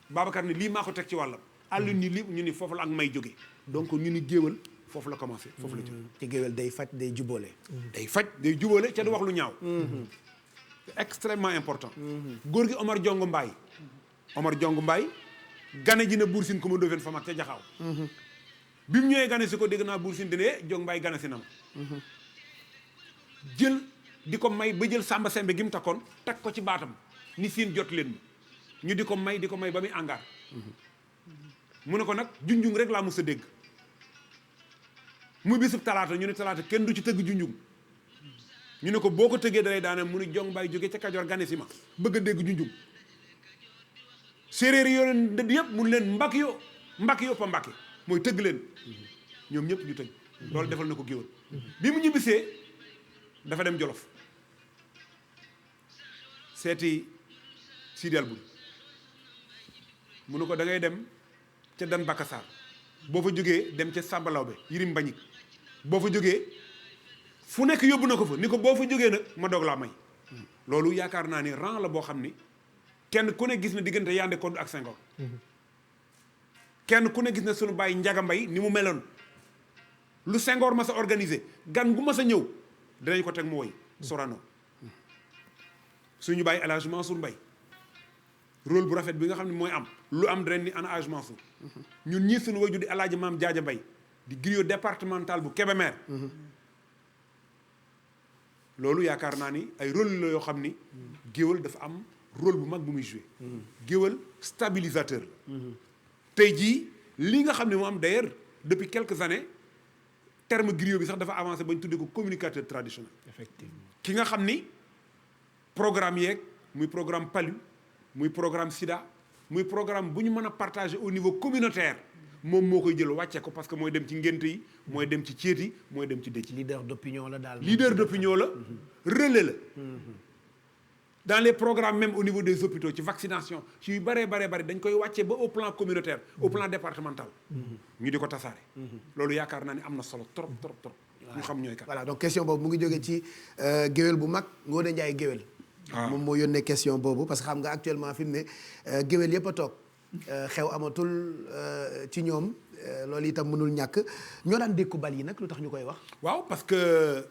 F: Babacar ni lii maa ko teg ci wàllam Alioune ni lii ñu ni foofu la ak may jóge donc ñu ni géewal foofu la commencé foofu la jóge
C: ci géwél day faj day jubóole.
F: day faj day jubóole ca du wax lu ñaaw c'est extrêmement important góor gi Omar Jong Mbaay gane ji na Buur Siin ko ma dóofeen fa mag ca jaxaaw bi mu ñëwee gane si ko dégg naa Buur Siin dine Jong Mbaay gane si na ma jël di ko may ba jël sàmba sembe gi mu takkoon teg ko ci baatam ni siin jot leen ma ñu di ko may ba muy angaar mu ne ko nag junjung rek laa mos a dégg muy bisub talaata ñu ne talaata kenn du ci tëgg junjung ñu ne ko boo ko tëggee dalay daane mu ni Jong Mbaay jóge ca Kajoor gane si ma bëgg a dégg junjung séeréer yi yoleen dëdd yëpp mun leen mbakki yo pa mbakki mooy tëgg leen ñoom ñëpp ñu tëgg loolu defal na ko géwël bi mu ñibbisee dafa dem Jolof seeti Sidi Albouri mu ne ko da ngay dem ca Dan Bakassar boo fa jógee dem ca Samba Lawbe Yirim Mbañik boo fa jógee fu nekk yóbbu na ko fa ni ko boo fa jógee nag ma doog laa may loolu yaakaar naa ni rang la boo xam ni kenn ku ne gis na diggante Yandé Codou ak Senghor kenn ku ne gis na sunu bàyyi Njaga Mbay ni mu meloon lu Senghor ma sa organisé gan gu ma sa ñëw dinañ ko teg mu woy Sorano suñu bàyyi El Hadj Mansour Mbaye rôle bu rafet bi nga xam ne mooy am lu am dren ni ana Hadj Mansour ñun ñii suñu waju di El Hadj Maam Jaaja Mbay di griot départemental bu Kébémer loolu yaakaar naa ni ay rôle la yoo xam ni géwël dafa am rôle bu mag bu muy joué géwël stabilisateur la tey jii li nga xam ne moo am d'ailleurs depuis quelques années terme griot bi sax dafa avancé ba ñu tuddee ko communicateur traditionnel
C: effectivement
F: ki nga xam ni programme yeeg muy programme Palu muy programme Sida muy programme bu ñu mën a partager au niveau communautaire moom moo koy jël wàcce ko parce que mooy dem ci ngénte yi mooy dem ci céet yi mooy dem ci dëj yi
C: leader d'opinion la daal.
F: leader d'opinion la relais la dans les programmes même au niveau des hôpitaux ci vaccination ci yu bëree dañ koy wàcce ba au plan communautaire au plan départemental ñu di ko tasaare loolu yaakaar naa ni am na solo trop ñu xam ñooy kat
C: voilà donc question boobu mu ngi jógee ci géwél bu mag Ngoné Ndiaye géwél moom moo yónnee question boobu parce que xam nga actuellement fi mu ne géwél yëpp a toog xew amatul ci ñoom loolu itam mënul ñàkk ñoo daan dékku bal yi nag lu tax ñu koy wax
F: waaw parce que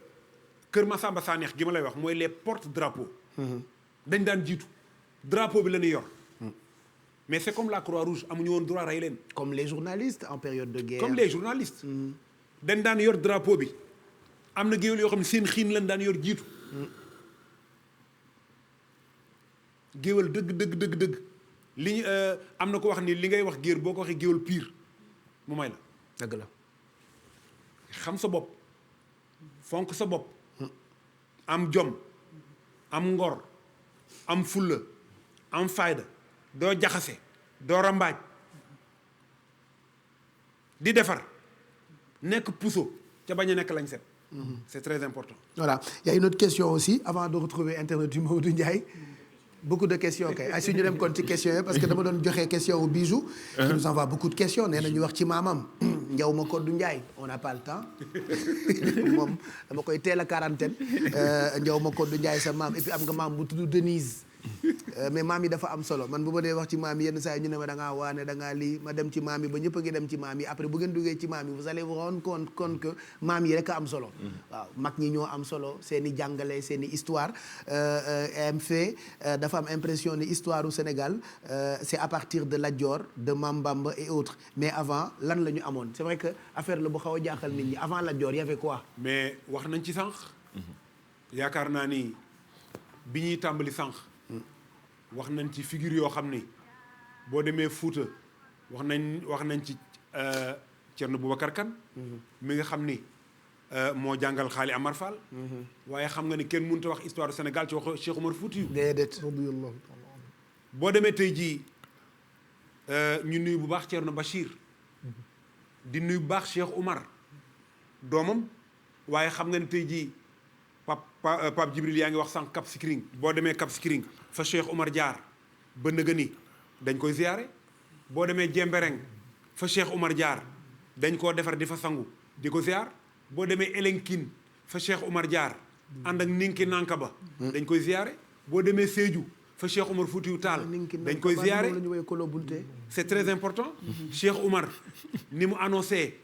F: Kër Massamba Saneex gi ma lay wax mooy les porte drapeaux dañ daan jiitu drapeau bi la ñuy yor mais c'est comme la Croix-Rouge amuñu woon droit rey leen
C: comme les journalistes en période de guerre
F: comme les journalistes dañ daan yor drapeau bi am na géwél yoo xam ne seen xiin lañ daan yor jiitu géwél dëgg li ñu am na ko wax ni li ngay wax géer boo ko waxee géwél pire mu may la
C: dëgg la
F: xam sa bopp fonk sa bopp am jom am ngor am fulla am fayda doo jaxase doo rambaaj di defar nekk puso ca bañ a nekk lañ set c'est très important
C: voilà il y a une autre question aussi avant de retrouver internet du Maodo Ndiaye beaucoup de questions kay ay suñu dem kon ci questions yi parce que dama doon joxe question wu Bijou qui nous envoie beaucoup de questions nee na ñu wax ci maamam Ndiaw ma Kodou Ndiaye on n'a pas le temps moom dama koy teel a quarantaine Ndiaw ma Kodou Ndiaye sa maam et puis am nga maam bu tudd Denise mais maam yi dafa am solo man bu ma dee wax ci maam yi yenn saa yi ñu ne ma da ngaa waane da ngaa lii ma dem ci maam yi ba ñëpp a ngi dem ci maam yi après bu ngeen duggee ci maam yi vous allez vous rendre compte que maam yi rek a am solo waaw mag ñi ñoo am solo seen i jàngale seen i histoire fait dafa am impression ni histoire au Sénégal c'est à partir de Lat Dior de Mame Bamba et autres mais avant lan la ñu amoon c'est vrai que affaire la bu xaw a jaaxal nit ñi avant Lat Dior y avait quoi
F: mais wax nañ ci sànq yaakaar naa ni bi ñuy tàmbali sànq wax nañ ci figure yoo xam ni boo demee Fuuta wax nañ ci Thierno Boubacar Kane mi nga xam ni moo jàngal Xaali Amar Fall waaye xam nga ni kenn mënut a wax histoire du Sénégal ci wax Cheikh Omar Foutiyou
C: déedéet
H: radiyallahu taala
F: boo demee tey jii ñu nuyu bu baax Thierno Bachir di nuyu bu baax Cheikh Oumar doomam waaye xam nga ne tey jii Pape Djibril yaa ngi wax sànq Cap Skirring boo demee Cap Skirring fa Cheikh Oumar jaar ba nëga ni dañ koy ziyaare boo demee Jembereng fa Cheikh Oumar jaar dañ koo defar di fa sangu di ko ziyaar boo demee Elenkin fa Cheikh Oumar jaar ànd ak ninki nanka ba dañ koy ziyaare boo demee Sédhiou fa Cheikh Oumar Foutiyou Tall dañ koy ziyaare c'est très important Cheikh Oumar ni mu annoncé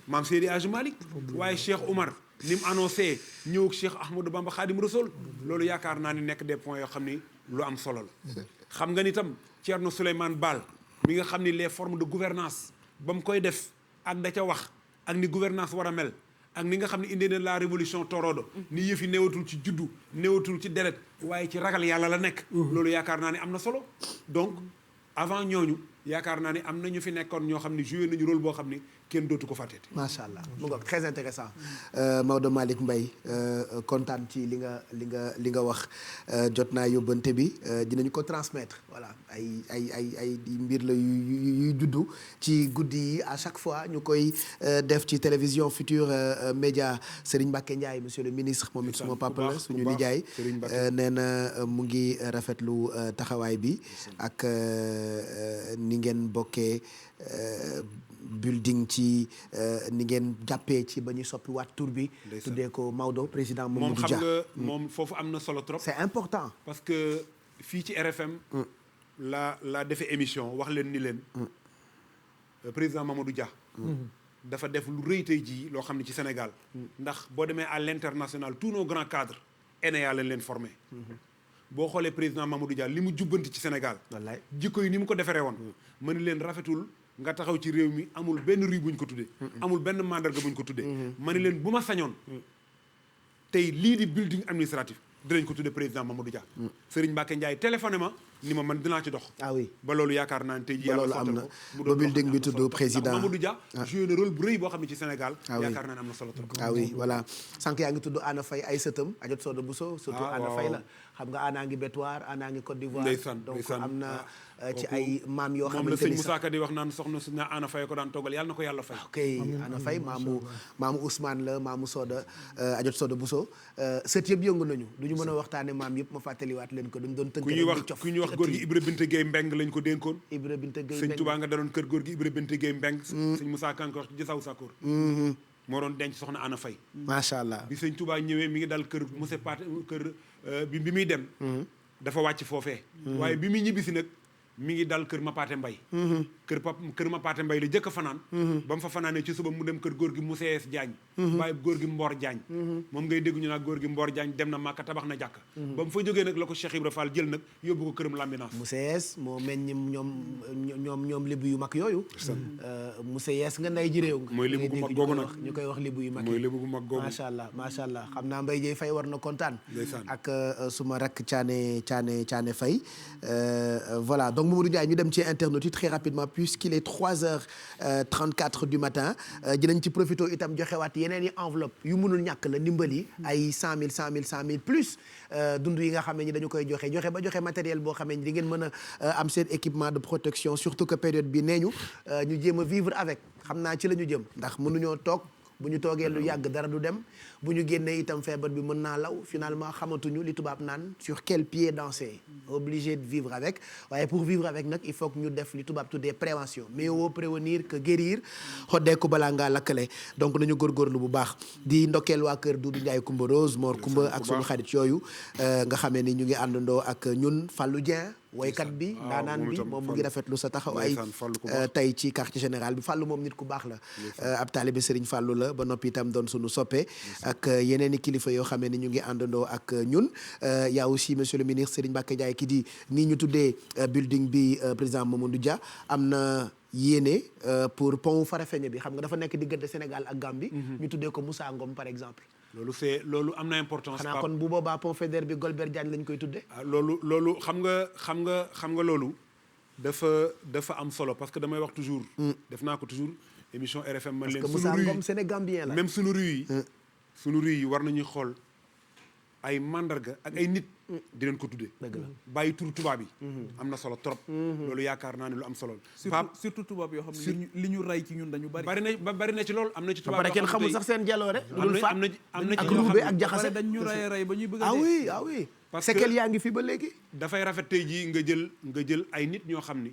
F: maam Seydi Hadji Malick waaye Cheikh Oumar ni mu annoncé ñëw ak Cheikh Ahmadou Bamba Khadim Rassoul loolu yaakaar naa ni nekk des points yoo xam ni lu am solo la xam nga ni tam Thierno Souleymane Baal mi nga xam ni les formes de gouvernance ba mu koy def ak da ca wax ak ni gouvernance war a mel ak ni nga xam ne indi na la révolution torodo ni yëf yi néewatul ci juddu néewatul ci deret waaye ci ragal yàlla la nekk loolu yaakaar naa ni am na solo donc avant ñooñu yaakaar naa ni am na ñu fi nekkoon ñoo xam ne joué nañu rôle boo xam ni kenn dootu ko fàtteeti.
C: macha allah mu ngoog très intéressant Maodo Malick Mbaye kontaan ci li nga wax jot naa yóbbante bi dinañu ko transmettre voilà ay mbir la yuy juddu ci guddi yi à chaque fois ñu koy def ci télévision Futurs Médias Serigne Mbacké Ndiaye monsieur le ministre moom it suma papa la suñu nijaay nee na mu ngi rafetlu taxawaay bi ak ni ngeen bokkee building ci ni ngeen jàppee ci ba ñuy soppi waat tur bi tuddee ko Maodo président Mamadou Dia
F: moom xam nga moom foofu am na solo trop
C: c'est important
F: parce que fii ci RFM la defee émission wax leen ni leen président Mamadou Dia dafa def lu rëy tey jii loo xam ne ci Sénégal ndax boo demee à l'international tous nos grands cadres ENEA lañ leen formé boo xoolee président Mamadou Dia li mu jubbanti ci Sénégal wallaay jikko yi ni mu ko defaree woon ma ni leen rafetul nga taxaw ci réew mi amul benn rue buñ ko tuddee amul benn mandarga buñ ko tuddee ma ni leen bu ma sañoon tey lii di building administratif dinañ ko tuddee président Mamadou Dia Serigne Mbacké Ndiaye téléphoné ma ni ma man dinaa ci dox
C: ah oui
F: ba loolu yaakaar naa ne tey jii yàlla
C: loolu am na
F: mu
C: ba building bi tudd président
F: Mamadou Dia joué na rôle bu rëy boo xam ne ci Sénégal yaakaar naa ne am na solo trop
C: ah oui voilà sànq yaa ngi tudd Anna Faye ay sëtam Adjot Soda Bousso surtout Anna Faye la xam nga Anna ngi Bétoir Anna ngi Côte d'Ivoire donc am na ci ay maam yoo xamante ni
F: moom la sëñ Moussa Ka di wax naan soxna su na Anna Faye ko daan toggal yàlla na ko yàlla fay
C: ok Anna Faye maamu Ousmane la maamu Soda Adjot Soda Bousso sët yëpp yëngu nañu duñu mën a waxtaane maam yëpp ma fàttaliwaat leen ko dañu doon tënk
F: ku ñuy wax góor gi Ibra Binte Gueye Mbeng lañ ko dénkoon
C: Ibra Binte Gueye
F: sëñ Touba nga da doon kër góor gi Ibra Binte Gueye Mbeng sëñ Moussa Ka ko wax ci saw sakoor moo doon denc soxna Anna Faye
C: macha allah
F: bi sëñ Touba ñëwee mi ngi dal kër monsieur Paté kër bi muy dem dafa wàcc foofee waaye bi muy ñibbisi nag mi ngi dal kër Mapaate Mbay kër Mapaate Mbay la jëkk a fanaan ba mu fa fanaanee ci suba mu dem kër góor gi Musees Jaañ waaye góor gi Mboor Jaañ moom ngay dégg ñu naan góor gi Mboor Jaañ dem na Màkka tabax na jàkka ba mu fa jógee nag la ko Cheikh Ibra Fall jël nag yóbbu ko këram Lambinaas
C: Musees moo meññ ñoom libu yu mag yooyu Musees nga nday ji réew nga
F: mooy libu gu mag googu nag
C: ñu koy wax libu yu mag
F: mooy libu gu mag googu
C: macha allah xam naa Mbaye Dieye Faye war na kontaan ak suma rakk Thiané Faye voilà donc Mamadou Ndiaye ñu dem ci internet yi très rapidement puisqu'il est 3h34 du matin dinañ ci profité itam joxewaat yeneen i enveloppe yu mënul ñàkk la ndimbal yi ay 100 000 plus dund yi nga xam ne ñi dañu koy joxe matériel boo xam ne di ngeen mën a am seen équipement de protection surtout que période bi nee ñu jéem a vivre avec xam naa ci la ñu jëm ndax mënuñoo toog bu ñu toogee lu yàgg dara du dem bu ñu génnee itam feebar bi mën naa law finalement xamatuñu li tubaab naan sur quel pied danser obligé de vivre avec waaye pour vivre avec nag il faut que ñu def li tubaab tuddee prévention mieux vaut prévenir que guérir xoddeeku balaa ngaa lakkale donc nañu góorgóorlu bu baax di ndokkeel waa kër Doudou Ndiaye Coumba Rose Mor Coumba ak sunu xarit yooyu nga xamee ni ñu ngi àndandoo ak ñun Fallou Dieng woykat bi ndaanaan bi moom mu ngi rafetlu sa taxawaay tey ci quartier général bi Fallou moom nit ku baax la ab taalibe Serigne Fallou la ba noppi itam doon sunu soppe ak yeneen i kilifa yoo xam ne ñu ngi àndandoo ak ñun y a aussi monsieur le ministre Serigne Mbacké Ndiaye ki di nii ñu tuddee building bi président Mamadou Dia am na yéene pour pont Farafenni bi xam nga dafa nekk diggante Sénégal ak Gambie ñu tuddee ko Moussa Ngom par exemple
F: loolu am na importance
C: xanaa kon bu boobaa pont Faidherbe bi Golbert Diagne lañ koy tuddee
F: loolu xam nga loolu dafa am solo parce que damay wax toujours def naa ko toujours émission RFM man leen
C: parce que Moussa Ngom Sénégambien la
F: même sunu rue yi war nañuy xool ay mandarga ak ay nit di leen ko tuddee bàyyi turu tubaab yi am na solo trop loolu yaakaar naa ne lu am solo
D: surtout tubaab yoo xam ne li ñu rey ci ñun dañu
F: bari na ci loolu am na ci tubaab
C: ba pare kenn xamul sax seen jaloore
F: am na ci
C: ak ruube ak jaxase
D: dañ ñu rey ba ñuy bëgg a
C: ah oui parce que yaa ngi fi ba léegi
F: dafay rafet tey jii nga jël ay nit ñoo xam ni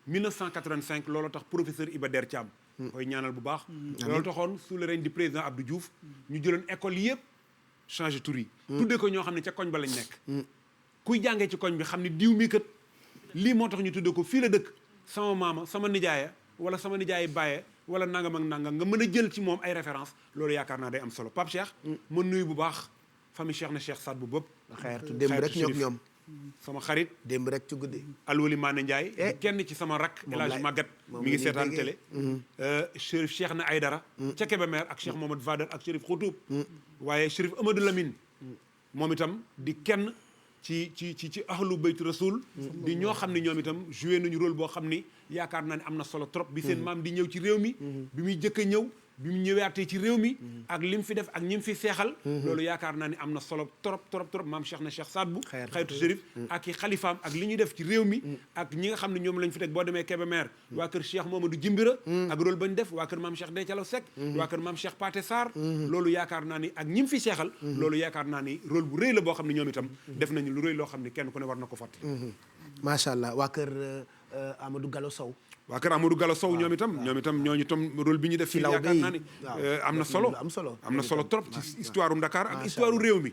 F: 1985 loolu tax professeur Iba Der Thiam koy ñaanal bu baax loolu taxoon sous le règne du président Abdou Diouf ñu jëloon école yëpp changé tur yi tuddee ko ñoo xam ne ca koñ ba lañ nekk kuy jàngee ci koñ bi xam ne diw mi kat lii moo tax ñu tuddee ko fii la dëkk sama maama sama nijaaya wala sama nijaayi bàyyee wala nangam ak nangam nga mën a jël ci moom ay référence loolu yaakaar naa day am solo Pape Cheikh ma nuyu bu baax famille Cheikh na Cheikh Saad bu bëpp
C: xeertu démb rek ñoom
F: sama xarit
C: démb rek ci guddi
F: Alwali Mané Ndiaye kenn ci sama rak El Hadj Maguette mi ngi seetaan télé Chérif Cheikh na Aydara ca Kébémer ak Cheikh Mohamed Fadel ak Chérif Khoutoub waaye Chérif Amadou Lamine moom itam di kenn ci ahlu baytu rasoul di ñoo xam ne ñoom itam joué nañu rôle boo xam ni yaakaar naa ne am na solo trop bi seen maam di ñëw ci réew mi bi muy jëkk a ñëw bi mu ñëwaatee ci réew mi ak lim fi def ak ñi mu fi seexal loolu yaakaar naa ni am na solo trop maam Cheikh na Cheikh Saad bu xaytu Chérif ak i xalifaam ak li ñuy def ci réew mi ak ñi nga xam ne ñoom lañ fi teg boo demee Kébémer waa kër Cheikh Mamadou Jimbira ak rôle bañ def waa kër maam Cheikh Dethialaw Seck waa kër maam Cheikh Paté Sarr loolu yaakaar naa ni ak ñi mu fi seexal loolu yaakaar naa ni rôle bu rëy la boo xam ne ñoom itam def nañu lu rëy loo xam ne kenn ku ne war na ko fàtte
C: macha allah waa kër Amadou Gallo Sow
F: waa kër Amadou Gallo Sow ñoom itam ñooñu itam rôle bi ñu def fii yaakaar naa ni am na solo trop ci histoire u Dakar ak histoire u réew mi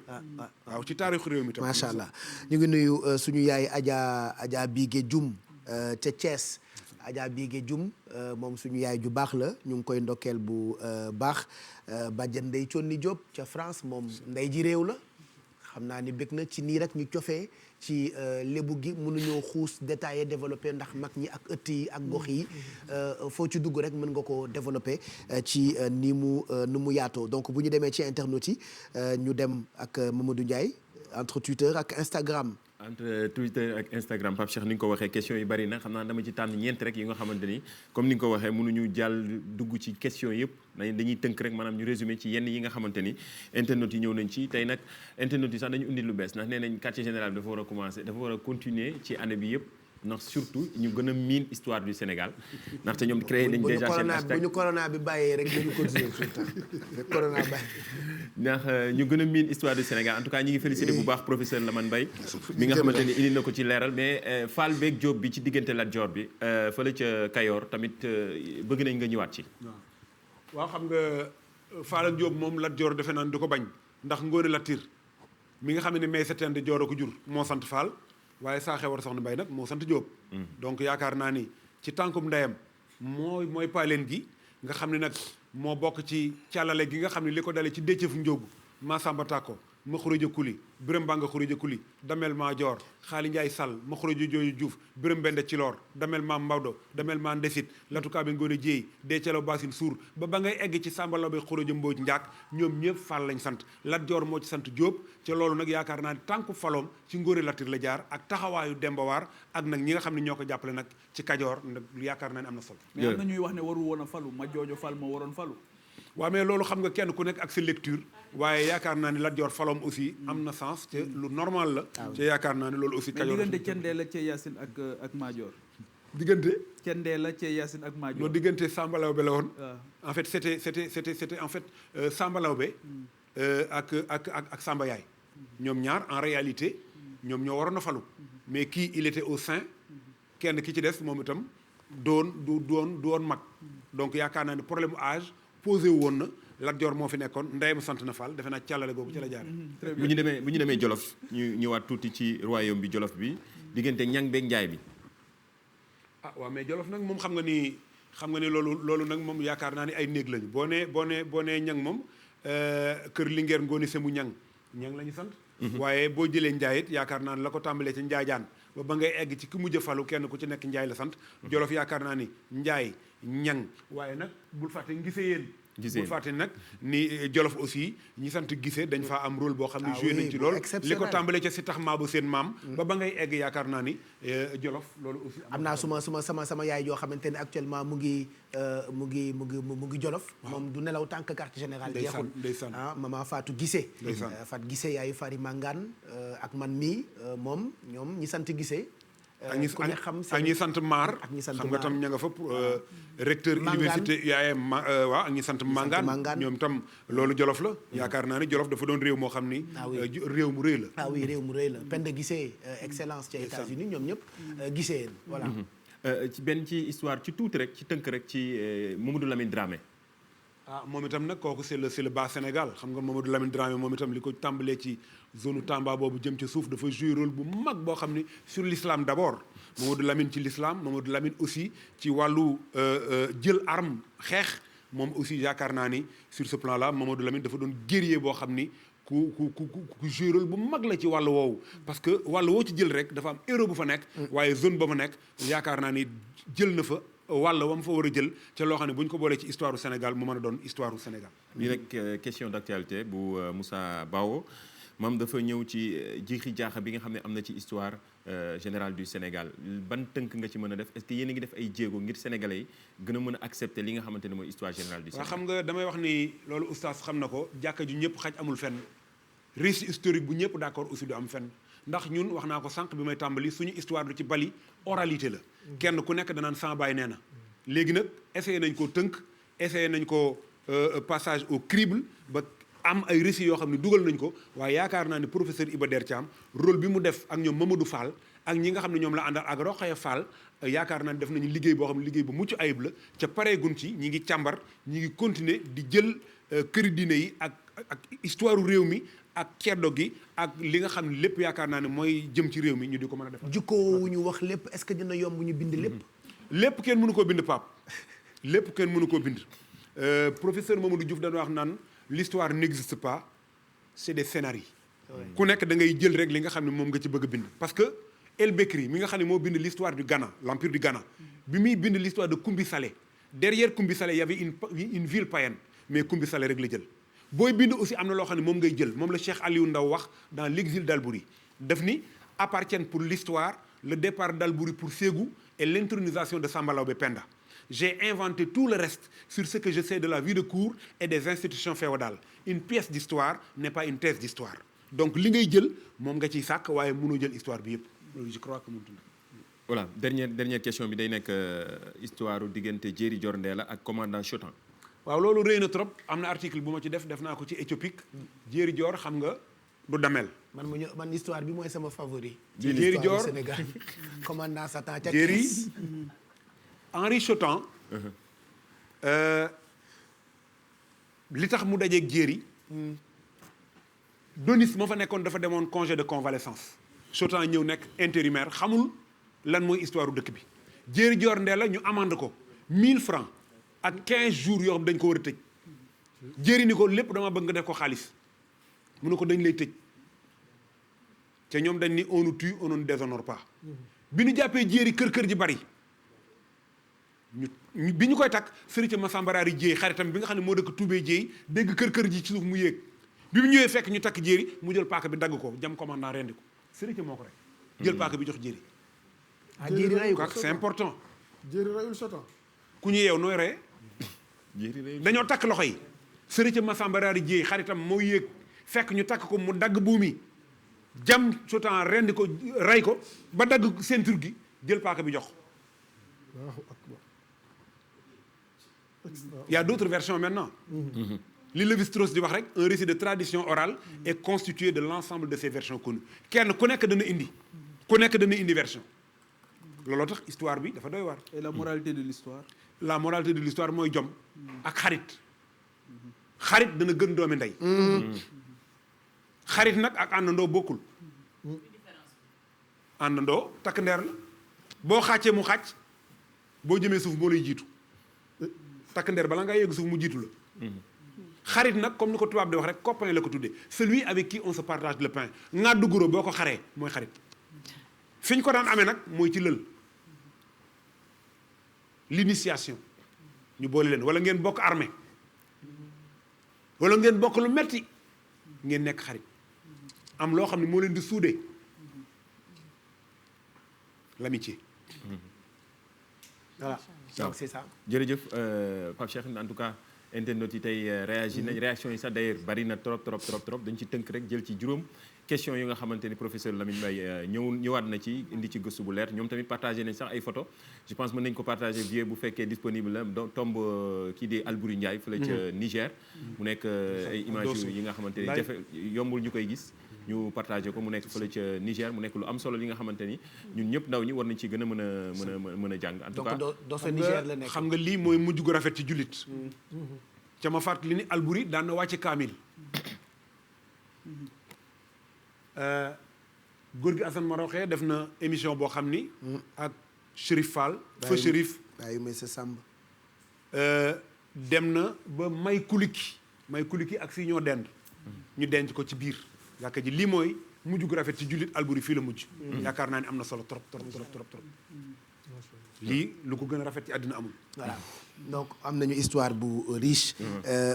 F: waaw ci taarixu réew mi tam
C: macha allah ñu ngi nuyu suñu yaay Adja Bigué Dioum ca Thiès Adja Bigué Dioum moom suñu yaay ju baax la ñu ngi koy ndokkeel bu baax bàjjen Ndey Conni Diop ca France moom ndey ji réew la xam naa ni bëgg na ci nii rek ñu cofee ci lébu gi mënuñoo xuus détaillé développé ndax mag ñi ak ëtt yi ak gox yi foo ci dugg rek mën nga ko développé ci ni mu yaatoo donc bu ñu demee ci internet yi ñu dem ak Mamadou Ndiaye entre Twitter ak Instagram.
I: entre Twitter ak Instagram Pape Cheikh ni nga ko waxee question yi bari na xam naa dama ci tànn ñeent rek yi nga xamante ni comme ni nga ko waxee mënuñu jàll dugg ci question yëpp dañuy tënk rek maanaam ñu résumé ci yenn yi nga xamante ni internet yi ñëw nañ ci tey nag internet yi sax dañu indi lu bees ndax nee nañ quartier général bi dafa war a continuer ci année bi yëpp ndax surtout ñu gën a miin histoire du Sénégal ndaxte ñoom créé nañ déjà seen hashtag
C: bu ñu corona bi bàyyee rek dañu continuer tout le temps corona bàyyi
I: ndax ñu gën a miin histoire du Sénégal en tout cas ñi ngi félicité bu baax professeur Lamane Mbaye mi nga xamante ni indi na ko ci leeral mais Fall beeg Diop bi ci diggante Lat Dior bi fële ca Kayoor tamit bëgg nañ nga ñëwaat ci
F: waaw xam nga Fall ak Diop moom Lat Dior defe naan du ko bañ ndax Ngoone Latir mi nga xam ne may setteen de Dior a ko jur moo sant Fall waaye saa xewar soxna Mbay nag moo sant Diop donc yaakaar naa ni ci tànkum ndeyam mooy paaleen gi nga xam ne nag moo bokk ci càllale gi nga xam ne li ko dalee ci déccëfu njóogu Masamba Tako ma xuréja kuli Birame Banga xuréja kuli Damel Ma Joor Xaali Njaay Sall ma xuréja jooju Juuf Birame Bende Ciloor Damel Ma Mbawdo Damel Ma Ndesit latukaa bi Ngoone Jéey Deecalaw Basin Suur ba ngay egg ci sàmbalaw bi xuréja Mbooj Njaak ñoom ñëpp Fall lañ sant Lat Joor moo ci sant Jóob ca loolu nag yaakaar naa ne tànku faloom ci Ngoone Latir la jaar ak taxawaayu Demba Waar ak nag ñi nga xam ne ñoo ko jàppale nag ci Kajoor nag yaakaar naa ne am na solo
D: mais am na ñuy wax ne waru woon a falu ma joojo Fall moo waroon falu
F: waaw mais loolu xam nga kenn ku nekk ak sa lecture waaye yaakaar naa ne Lat Joor faloom aussi am na sens te lu normal la te yaakaar naa ne loolu aussi Kajoor
D: mais diggante Cendee la Cee Yaasin ak Maajoor
F: diggante
D: Cendee la Cee Yaasin ak Maajoor
F: non diggante Samba Lawbe la woon en fait c'était en fait Samba Lawbe ak Samba Yaay ñoom ñaar en réalité ñoom ñoo waroon a falu mais kii il était au sein kenn ki ci des moom itam doon mag donc yaakaar naa ne problème âge posé woon na Lat Joor moo fi nekkoon ndeyam sant na Fall defe naa càllale googu ci la jaare
I: bu ñu demee Jolof ñu ñëwaat tuuti ci royaume bi Jolof bi diggante ñang beeg njaay bi
F: waaw mais Jolof nag moom xam nga ni loolu nag moom yaakaar naa ni ay néeg lañu boo nee ñang moom kër Linguère Ngoone Semu ñang la ñu sant waaye boo jëlee njaay it yaakaar naa ni la ko tàmbalee ci njaajaan ba ngay egg ci ki mujj falu kenn ku ci nekk njaay la sant Jolof yaakaar naa ni njaay ñang waaye nag bul fàtte ngise yéen bul fàtte nag ni Jolof aussi ñi sant Gise dañ faa am rôle boo xam ne joué nañ ci lool li ko tàmbalee ca si tax Maabo seen maam ba ngay egg yaakaar naa ni Jolof loolu aussi
C: am naa sama yaay joo xamante ne actuellement mu ngi Jolof moom du nelaw tànk carte générale jeexul ah maman Fatou Gise Fatou Gise yaayu Fari Mangane ak man mii moom ñoom ñi sant Gise
F: ak ñi sant Maar xam nga tam ña nga fa recteur université yaaye waaw ak ñi sant Mangane ñoom tam loolu Jolof la yaakaar naa ni Jolof dafa doon réew moo xam ni réew mu rëy la
C: réew mu rëy la Penda Guissé excellence ci États-Unis ñoom ñëpp Guissé voilà
I: ci histoire ci tuuti rek ci tënk rek ci Mamadou Lamine Dramé
F: moom itam nag kooku c'est le bas Sénégal xam nga Mamadou Lamine Dramé moom itam li ko tàmbalee ci zone Tamba boobu jëm ci suuf dafa jouer rôle bu mag boo xam ni sur l'islam d'abord Mamadou Lamine ci l'islam Mamadou Lamine aussi ci wàllu jël arme xeex moom aussi yaakaar naa ni sur ce plan là Mamadou Lamine dafa doon guerrier boo xam ni ku jouer rôle bu mag la ci wàllu woowu parce que wàllu woo ci jël rek dafa am héros bu fa nekk waaye zone ba fa nekk yaakaar naa ni jël na fa wàll wam fa war a jël ca loo xam ne bu ñu ko boolee ci histoire du Sénégal mu mën a doon histoire du Sénégal.
I: lii rek question d'actualité bu Moussa Bao moom dafa ñëw ci jiixi jaaxa bi nga xam ne am na ci histoire générale du Sénégal ban tënk nga ci mën a def est-ce que yéen a ngi def ay jéego ngir sénégalais yi gën a mën a accepter li nga xamante ne mooy histoire générale du Sénégal.
F: waaw xam nga damay wax ni loolu oustaz xam na ko jàkka ju ñëpp xaj amul fenn récit historique bu ñëpp d'accord aussi du am fenn ndax ñun wax naa ko sànq bi may tàmbali suñu histoire du ci bali oralité la kenn ku nekk danaan sans baay nee na léegi nag essayé nañ ko tënk essayé nañ ko passage au crible ba am ay récits yoo xam ne dugal nañ ko waaye yaakaar naa ne professeur Iba Der Thiam rôle bi mu def ak ñoom Mamadou Fall ak ñi nga xam ne ñoom la àndal ak Rokhaya Fall yaakaar naa ne def nañu liggéey boo xam ne liggéey bu mucc ayib la ca pareegun ci ñi ngi càmbar ñi ngi continuer di jël këri diine yi ak histoire réew mi ak ceddo gi ak li nga xam ne lépp yaakaar naa ne mooy jëm ci réew mi ñu di ko mën a def.
C: jukkoo ñu wax lépp est-ce que dina yomb ñu bind lépp.
F: lépp kenn mënu koo bind Pape lépp kenn mënu koo bind professeur Mamadou Diouf dañu wax naan l'histoire n'existe pas c'est des scénarios. ku nekk da ngay jël rek li nga xam ne moom nga ci bëgg a bind. parce que El Bekri mi nga xam ne moo bind l'histoire du Ghana l'empire du Ghana bi muy bind l'histoire de Koumbi Salé derrière Koumbi Salé y avait une ville païenne mais Koumbi Salé rek la jël. booy bind aussi am na loo xam ne moom ngay jël moom la Cheikh Aliou Ndaw wax dans l'exil d'Albouri daf ni appartiennent pour l'histoire le départ d'Albouri pour Ségou et l'intronisation de Samba Laobé Penda. J'ai inventé tout le reste sur ce que je sais de la vie de cour et des institutions féodales. Une pièce d'histoire n'est pas une thèse d'histoire. Donc li ngay jël moom nga ciy sàkk waaye mënoo jël histoire bi yëpp loolu je crois que mënut na.
I: voilà dernière question bi day nekk histoire diggante Djeri Dior Ndella ak commandant Chotan.
F: waaw loolu rëy na trop am na article bu ma ci def naa ko ci éthiopique Djeri Dior xam nga du damel
C: man histoire bi mooy sama favori.
F: Djeri Dior
C: Sénégal commandant Satan ca
F: Djeri Henri Chotan li tax mu dajeeg Djeri Donis moo fa nekkoon dafa demoon congé de convalescence Chotan ñëw nekk intérimaire xamul lan mooy histoire u dëkk bi Djeri Dior Ndella ñu amande ko 1000 francs ak 15 jours yoo xam dañ ko war a tëj Djeri ni ko lépp dama bëgg nga def ko xaalis mu ne ko dañ lay tëj te ñoom dañ ni on nous tue on ne déshonore pas bi ñu jàppee Djeri kër ji bari bi ñu koy takk sëriñ Massamba Raari Jéey xaritam bi nga xam ne moo dëkk Toubé Jéey dégg kër ji ci suuf mu yéeg bi mu ñëwee fekk ñu takk Djeri mu jël paaka bi dagg ko jam commandant rendi ko sëriñ moo ko rek jël paaka bi jox Djeri
C: Djeri reyu ko
F: c'est important
H: Djeri reyul Chotan
F: ku ñu yeew nooy reye dañoo takk loxo yi sëriñ Massamba Raari Jéey xaritam moo yéeg fekk ñu takk ko mu dagg buumi jam Chotan rendi ko rey ko ba dagg ceinture gi jël paaka bi jox il y a d'autres versions maintenant li Lévi-Strauss di wax rek un récit de tradition orale est constitué de l'ensemble de ces versions connues kenn ku nekk dana indi version looloo tax histoire bi dafa doy waar.
D: et la moralité de l'histoire.
F: la moralité de l'histoire mooy jom ak xarit dana gën doomi ndey xarit nag ak àndandoo bokkul àndandoo takk ndeer la boo xàccee mu xàcc boo jëmee suuf moo lay jiitu takk ndeer bala nga yegg suuf mu jiitu la xarit nag comme ni ko tubaab di wax rek copain la ko tuddee celui avec qui on se partage le pain ŋàddu guro boo ko xaree mooy xarit fi ñu ko daan amee nag mooy ci lël l'initiation ñu boole leen wala ngeen bokk armée wala ngeen bokk lu metti ngeen nekk xarit am loo xam ne moo leen di suude l'amitié
C: voilà donc c'est ça.
I: jërëjëf Pape Cheikh en tout cas internautes yi tey réagi nañ réaction yi sax d'ailleurs bari na trop dañ ci tënk rek jël ci juróom question yi nga xamante ni professeur Lamine Mbaye ñëwaat na ci indi ci gëstu bu leer ñoom tamit partagé nañ sax ay photo je pense mën nañ ko partagé vieux bu fekkee disponible la tombe kii di Albouri Ndiaye fële ca Niger mu nekk ay images yi nga xamante ni jafe yombul ñu koy gis ñu partagé ko mu nekk fële ca Niger mu nekk lu am solo li nga xamante ni ñun ñëpp ndaw ñi war nañ ci gën a mën a jàng en tout cas
C: donc Niger la nekk
F: xam nga lii mooy mujj gu rafet ci jullit ca ma fàttali ni Albouri daan na wàcce kaamil góor gi Assane Maroxee def na émission boo xam ni ak Chérif Fall fa Chérif
C: waaye may sa sàmb
F: dem na ba may kuliki ak fii ñoo dend ñu denc ko ci biir yaakaar ji lii mooy mujj gu rafet ci jullit Albouri fii la mujj yaakaar naa ni am na solo trop lii lu ko gën a rafet ci àddina amul
C: voilà donc am nañu histoire bu riche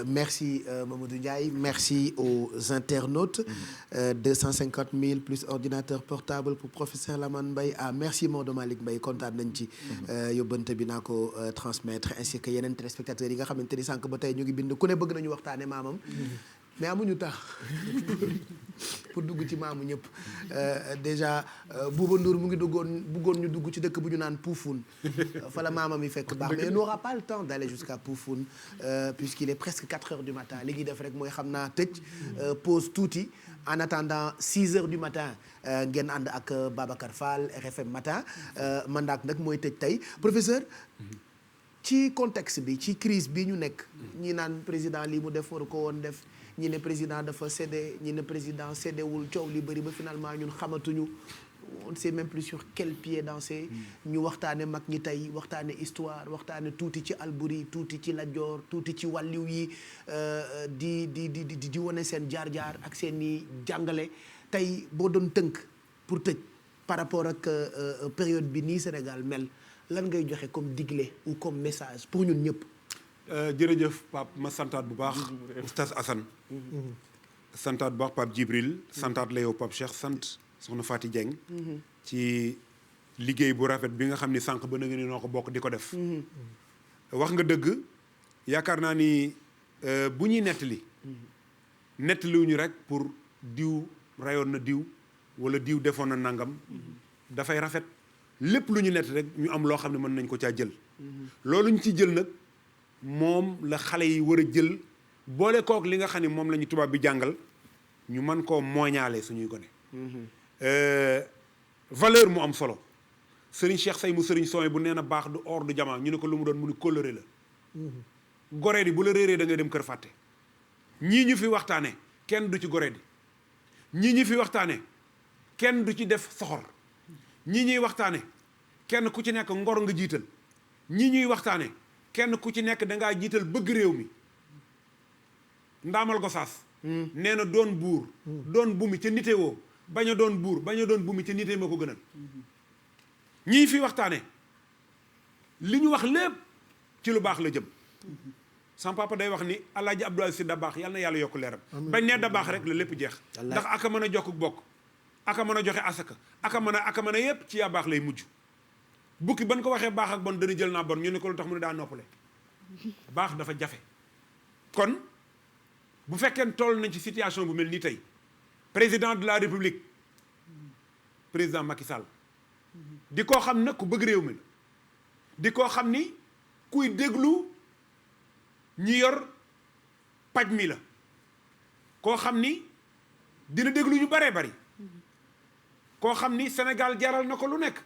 C: merci Mamadou Ndiaye merci aux internautes 250 000 plus ordinateur portable pour professeur Lamane Mbaye merci Maodo Malick Mbaye kontaan nañ ci yóbbante bi naa ko transmettre ainsi que yeneen téléspectateurs yi nga xamante ni sànq ba tey ñu ngi bind ku ne bëgg nañu waxtaane maamam mais amuñu tax pour dugg ci maamu ñëpp déjà Bouba Ndour mu ngi bëggoon ñu dugg ci dëkk bu ñu naan Poufoun fa la maamam yi fekk baax mais on n'aura pas le temps d'aller jusqu'à Poufoun puisqu'il est presque 4 heures du matin li ñuy def rek mooy xam naa tëj pause tuuti en attendant 6 heures du matin ngeen ànd ak Babacar Fall RFM matin mandaak nag mooy tëj tey professeur ci contexte bi ci crise bi ñu nekk ñi naan président lii mu def waru ko woon def ñi ne président dafa cédé ñi ne président cédéwul coow li bëri ba finalement ñun xamatuñu on ne sait même plus sur quel pied danser ñu waxtaane mag ñi tey waxtaane histoire waxtaane tuuti ci Albouri tuuti ci Lat Joor tuuti ci wàlliw yi di wane seen jaar-jaar ak seen i jàngale tey boo doon tënk pour tëj par rapport ak période bi nii Sénégal mel lan ngay joxe comme digle ou comme message pour ñun ñëpp
F: jërëjëf Pape ma santaat bu baax Oustaz Assane santaat bu baax Pape Djibril santaat la yow Pape Cheikh sant soxna Fati Dieng ci liggéey bu rafet bi nga xam ni sànq ba na nga ni noo ko bokk di ko def wax nga dëgg yaakaar naa ni bu ñuy nettaliwuñu rek pour diw rayoon na diw wala diw defoon na nangam dafay rafet lépp lu ñu nett rek ñu am loo xam ne mën nañ ko caa jël loolu ñu ci jël nag moom la xale yi war a jël boole kook li nga xam ne moom la ñu tubaab bi jàngal ñu mën koo mooñaale suñuy gone valeur mu am solo Serigne Cheikh Say mu Serigne Soy bu nee na baax du or du jamaa ñu ne ko lu mu doon mu ni kóllëre la goree di bu la réeree da ngay dem kër fàtte ñii ñu fi waxtaane kenn du ci goree di ñii ñu fi waxtaane kenn du ci def soxor ñii ñuy waxtaane kenn ku ci nekk ngor nga jiital ñii ñuy waxtaane kenn ku ci nekk dangaa jiital bëgg réew mi ndaamal Gosaas nee na doon buur doon bumi ca nite woo bañ a doon buur bañ a doon bumi ca nite ma ko gënal ñii fi waxtaane li ñu wax lépp ci lu baax la jëm sama papa day wax ni Alaaji Abdou Aziz Sy Dabakh yàlla na yàlla yokk leeram bañ nee Dabakh rek la lépp jeex ndax aka mën a jokk bokk aka mën a joxe asaka aka mën a yépp ci yaa baax lay mujj bukki ban ko waxee baax ak bon dana jël naa bon ñu ne ko lu tax mu ne daa noppale baax dafa jafe kon bu fekkee toll nañ ci situation bu mel nii tey président de la république président Macky Sall di koo xam nag ku bëgg réew mi la di koo xam ni kuy déglu ñi yor paj mi la koo xam ni dina déglu ñu baree bari koo xam ni Sénégal jaral na ko lu nekk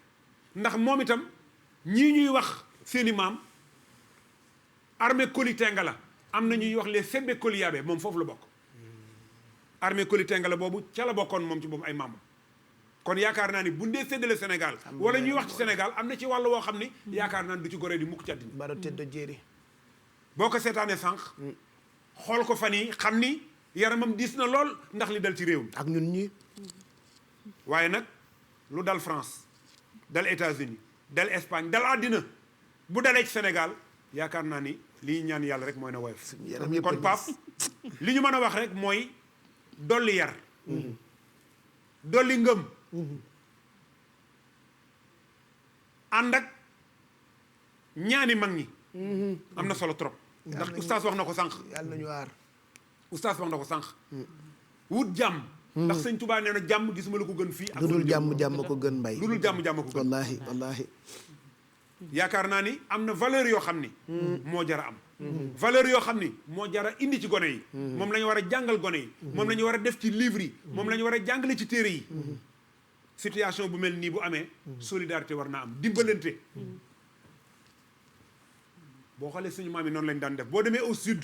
F: ndax moom itam ñii ñuy wax seeni maam armée Koli Tengala am na ñuy wax les Sebbe Koliyabe moom foofu la bokk armée Koli Tengala boobu ca la bokkoon moom ci boobu ay maam kon yaakaar naa ni bu ndee séddale Sénégal wala ñuy wax ci Sénégal am na ci wàll woo xam ni yaakaar naa ni du ci goree di mukk ci àddina
C: baro teddo jéeri
F: boo ko seetaanee sànq xool ko fan yi xam ni yaramam diis na lool ndax li dal ci réew mi
C: ak ñun ñi
F: waaye nag lu dal France dal États-Unis dal Espagne dal àddina bu dalee ci Sénégal yaakaar naa ni li ñaan yàlla rek mooy na woyof
C: yaram yëpp
F: kon Pape li ñu mën a wax rek mooy dolli yar dolli ngëm ànd ak ñaani mag ñi am na solo trop ndax oustaz wax na ko sànq
C: yàlla nañu aar
F: oustaz wax na ko sànq wut jàmm ndax sëñ Touba nee na jàmm gisuma la ko gën fii ak
C: lu dul jàmm ko gën mbay
F: lu dul jàmm ko gën
C: wallaahi
F: yaakaar naa ni am na valeur yoo xam ni moo jara am valeur yoo xam ni moo jara indi ci gone yi moom la ñu war a jàngal gone yi moom la ñu war a def ci livre yi moom la ñu war a jàngale ci téere yi situation bu mel nii bu amee solidarité war naa am dimbalante boo xoolee suñu maam yi noonu lañ daan def boo demee au sud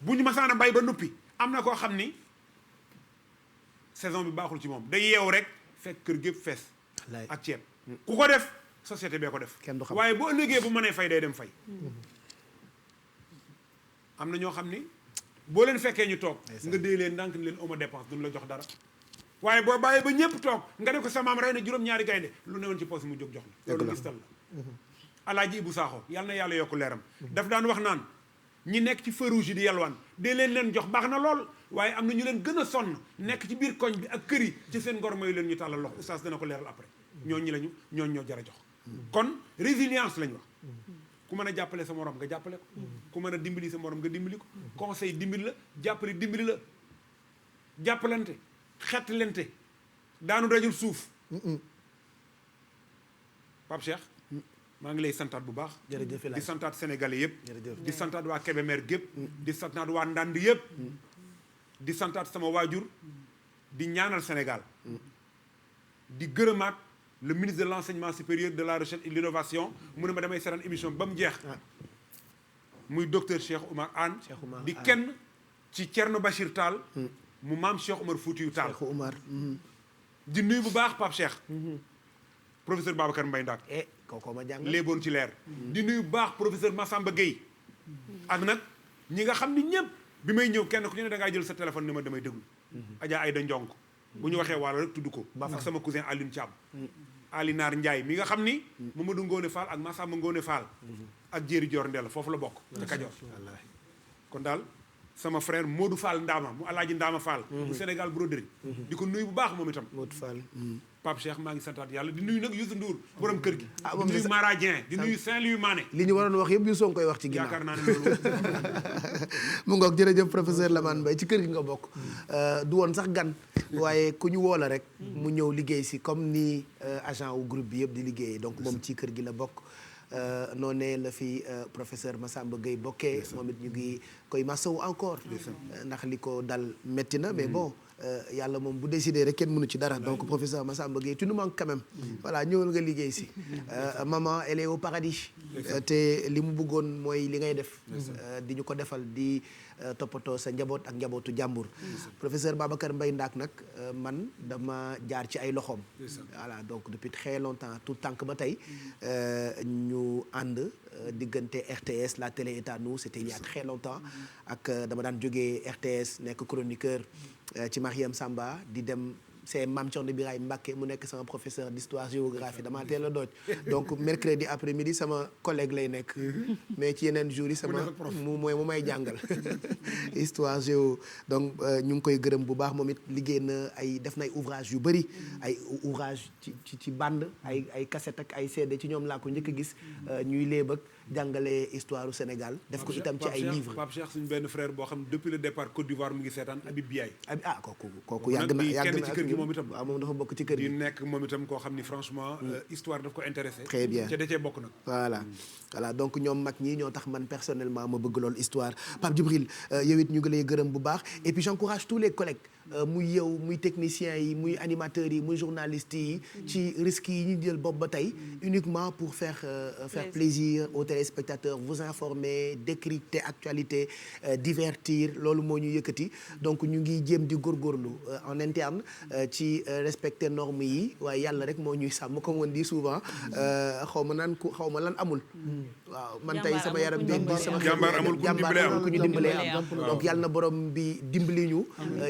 F: bu ñu masaan a bay ba noppi am na koo xam ni saison bi baaxul ci moom day yeewu rek fekk kër gépp fees ak ceeb ku ko def société bee ko def
C: kenn du xam
F: waaye boo ëllëgee bu mënee fay day dem fay am na ñoo xam ni boo leen fekkee ñu toog nga dee leen ndànk ni leen oma dépense duñu la jox dara waaye boo bàyyee ba ñëpp toog nga ne ko sa maam rey na juróom-ñaari gaynde lu newoon ci poos mu jóg jox la loolu gistal la alaaji Ibu Saaxo yàlla na yàlla yokk leeram daf daan wax naan ñi nekk ci feu rouge yi di yalwaan dee leen jox baax na lool waaye am na ñu leen gën a sonn nekk ci biir koñ bi ak kër yi ci seen ngor mooy leen ñu tàllal loxo oustaz dana ko leeral après ñooñu ñoo jar a jox kon résilience lañ wax ku mën a jàppale sa morom nga jàppale ko ku mën a dimbali sa morom nga dimbali ko conseil dimbali la jàppale dimbali la jàppalante xettalante daanu dajul suuf Pape Cheikh maa ngi lay santaat bu baax di santaat sénégalais yëpp di santaat waa Kébémer gépp di santaat waa Ndande yëpp di santaat sama waajur di ñaanal Sénégal di gërëmaat le ministre de l'enseignement supérieur de la recherche et de l'innovation mu ne ma damay seetaan émission ba mu jeex muy docteur Cheikh Oumar Anne di kenn ci Thierno Bachir Tall mu maam Cheikh Oumar Foutiyou Tall di nuyu bu baax Pape Cheikh professeur Babacar Mbaye Ndak
C: kooku ma jàng
F: léeboon ci leer di nuyu bu baax professeur Massamba Gueye ak nag ñi nga xam ni ñëpp bi may ñëw kenn ku ñu ne da ngaa jël sa téléphone ni ma damay déglu Adja Aïda Ndionk bu ñu waxee wàlla rek tudd ko ak sama cousin Aline Thiam Alinaar Ndiaye mi nga xam ni Mamadou Ngone Fall ak Massamba Ngone Fall ak Jéeri Joor Ndella foofu la bokk ca Kajoor kon daal sama frère Modou Fall Ndama mu alaaji Ndama Fall bu Sénégal broderie di ko nuyu bu baax moom itam
C: Modou Fall
F: Pape Cheikh maa ngi santaat yàlla di nuyu nag Youssou Ndour borom kër gi di nuyu Mara Dieng di nuyu Saint-Louis Mané
C: li ñu waroon wax yëpp Youssou ngi koy wax ci ginnaaw
F: yaakaar naa ne loolu
C: mu ngoog jërëjëf professeur Lamane Mbaye ci kër gi nga bokk du woon sax gan waaye ku ñu woo la rek mu ñëw liggéey si comme ni agent wu groupe bi yëpp di liggéey donc moom ci kër gi la bokk noonee la fi professeur Massamba Gueye bokkee moom it ñu ngi koy masawu encore ndax li ko dal métti na mais bon yàlla moom bu décidé rek kenn mënu ci dara donc professeur Massamba Gueye tu nous manques quand même voilà ñëwal nga liggéey si maman elle est au paradis te li mu bëggoon mooy li ngay def di ñu ko defal di toppatoo sa njaboot ak njabootu jàmbur professeur Babacar Mbaye Ndak nag man dama jaar ci ay loxoom voilà donc depuis très longtemps tout tànk ba tey ñu ànd diggante RTS la télé est à nous c'était il y a très longtemps ak dama daan jógee RTS nekk chroniqueur ci Mariam Samba di dem c'est Mame Thierno Birahim Mbacké mu nekk sama professeur d'histoire géographie damaa teel a dooj donc mercredi après-midi sama collègue lay nekk mais ci yeneen jours yi sama mu may jàngal histoire géo donc ñu ngi koy gërëm bu baax moom it liggéey na def na ay ouvrage yu bëri ay ouvrage ci bande ay cassette ak ay CD ci ñoom laa ko njëkk a gis ñuy léeb ak jàngale histoire du Sénégal def ko itam ci ay livres
F: Pape Cheikh suñu benn frère boo xam depuis le départ Côte d'Ivoire mu ngi seetaan Habib Biaye
C: kooku yàgg na
F: kenn ci kër gi moom itam
C: waaw moom dafa bokk ci kër gi
F: di nekk moom itam koo xam ni franchement histoire daf ko intéressé
C: très bien
F: te da cee bokk nag
C: voilà donc ñoom mag ñi ñoo tax man personnellement ma bëgg loolu histoire Pape Djibril yow it ñu ngi lay gërëm bu baax et puis j'encourage tous les collègues muy yow muy techniciens yi muy animateurs yi muy journalistes yi ci risques yi ñu jël bopp ba tey uniquement pour faire plaisir aux téléspectateurs vous informer décrypter actualité divertir loolu moo ñu yëkkati donc ñu ngi jéem di góorgóorlu en interne ci respecter normes yi waaye yàlla rek moo ñuy sàmm comme on dit souvent xaw ma lan amul waaw man tey sama yaram bi sama
F: jàmbaar amul
C: ku ñu dimbalee am donc yàlla na borom bi dimbali ñu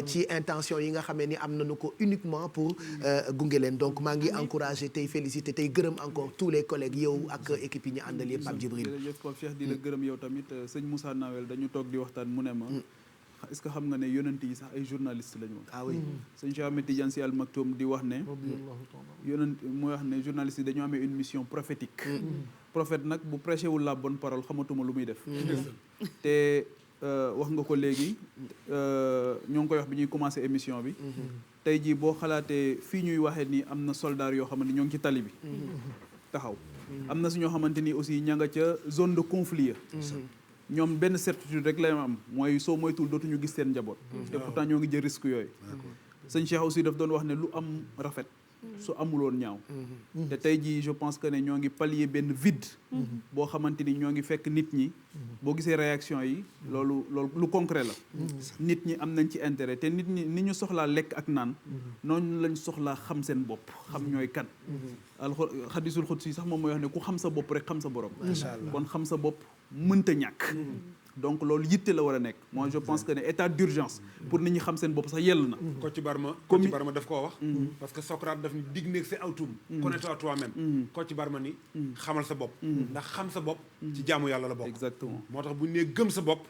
C: ci intention yi nga xamee ni am nañu ko uniquement pour gunge leen donc maa ngi encouragé tey félicité tey gërëm encore tous les collègues yow ak équipe yi ñu àndal yëpp Pape Djibril.
D: jërëjëf Pape Cheikh di la gërëm yow tamit sëñ Moussa Nawel dañu toog di waxtaan mu ne ma est-ce que xam nga ne yonent yi sax ay journaliste la ñu woon.
C: ah oui
D: sëñ Cheikh Ahmed Tidiane Sy Al Maktoum di wax ne yonent mooy wax ne journaliste yi dañoo amee une mission prophétique. prophète nag bu prêché wul la bonne parole xamatuma lu muy def. te wax nga ko léegi ñoo ngi koy wax bi ñuy commencé émission bi. tey jii boo xalaatee fii ñuy waxee ni am na soldats yoo xamante ni ñoo ngi ci tali bi. taxaw am na si ñoo xamante ni aussi ña nga ca zone de conflit ya ñoom benn certitude rek la am mooy soo moytuwul dootuñu gis seen njaboot. te pourtant ñoo ngi jël risque yooyu. sëñ Cheikh aussi daf doon wax ne lu am rafet. su amuloon ñaaw. te tey jii je pense que ne ñoo ngi pallier benn vide. boo xamante ni ñoo ngi fekk nit ñi. boo gisee réaction yi loolu lu concret la. nit ñi am nañ ci intérêt te nit ñi ni ñu soxlaa lekk ak naan. noonu lañ soxlaa xam seen bopp xam ñooy kan. xadisul xudsi sax moom mooy wax ne ku xam sa bopp rek xam sa borom. kon xam sa bopp mënta ñàkk. donc loolu yitte la war a nekk moi je pense que ne état d'urgence pour nit ñi xam seen bopp sax yell na.
F: Kocc Barma daf koo wax. parce que Socrate daf ni digneeg c'est autum. connais-toi à toi-même. Kocc Barma ni xamal sa bopp. ndax xam sa bopp. ci jaamu yàlla la bokk.
D: exactement
F: moo tax bu ñu nee gëm sa bopp.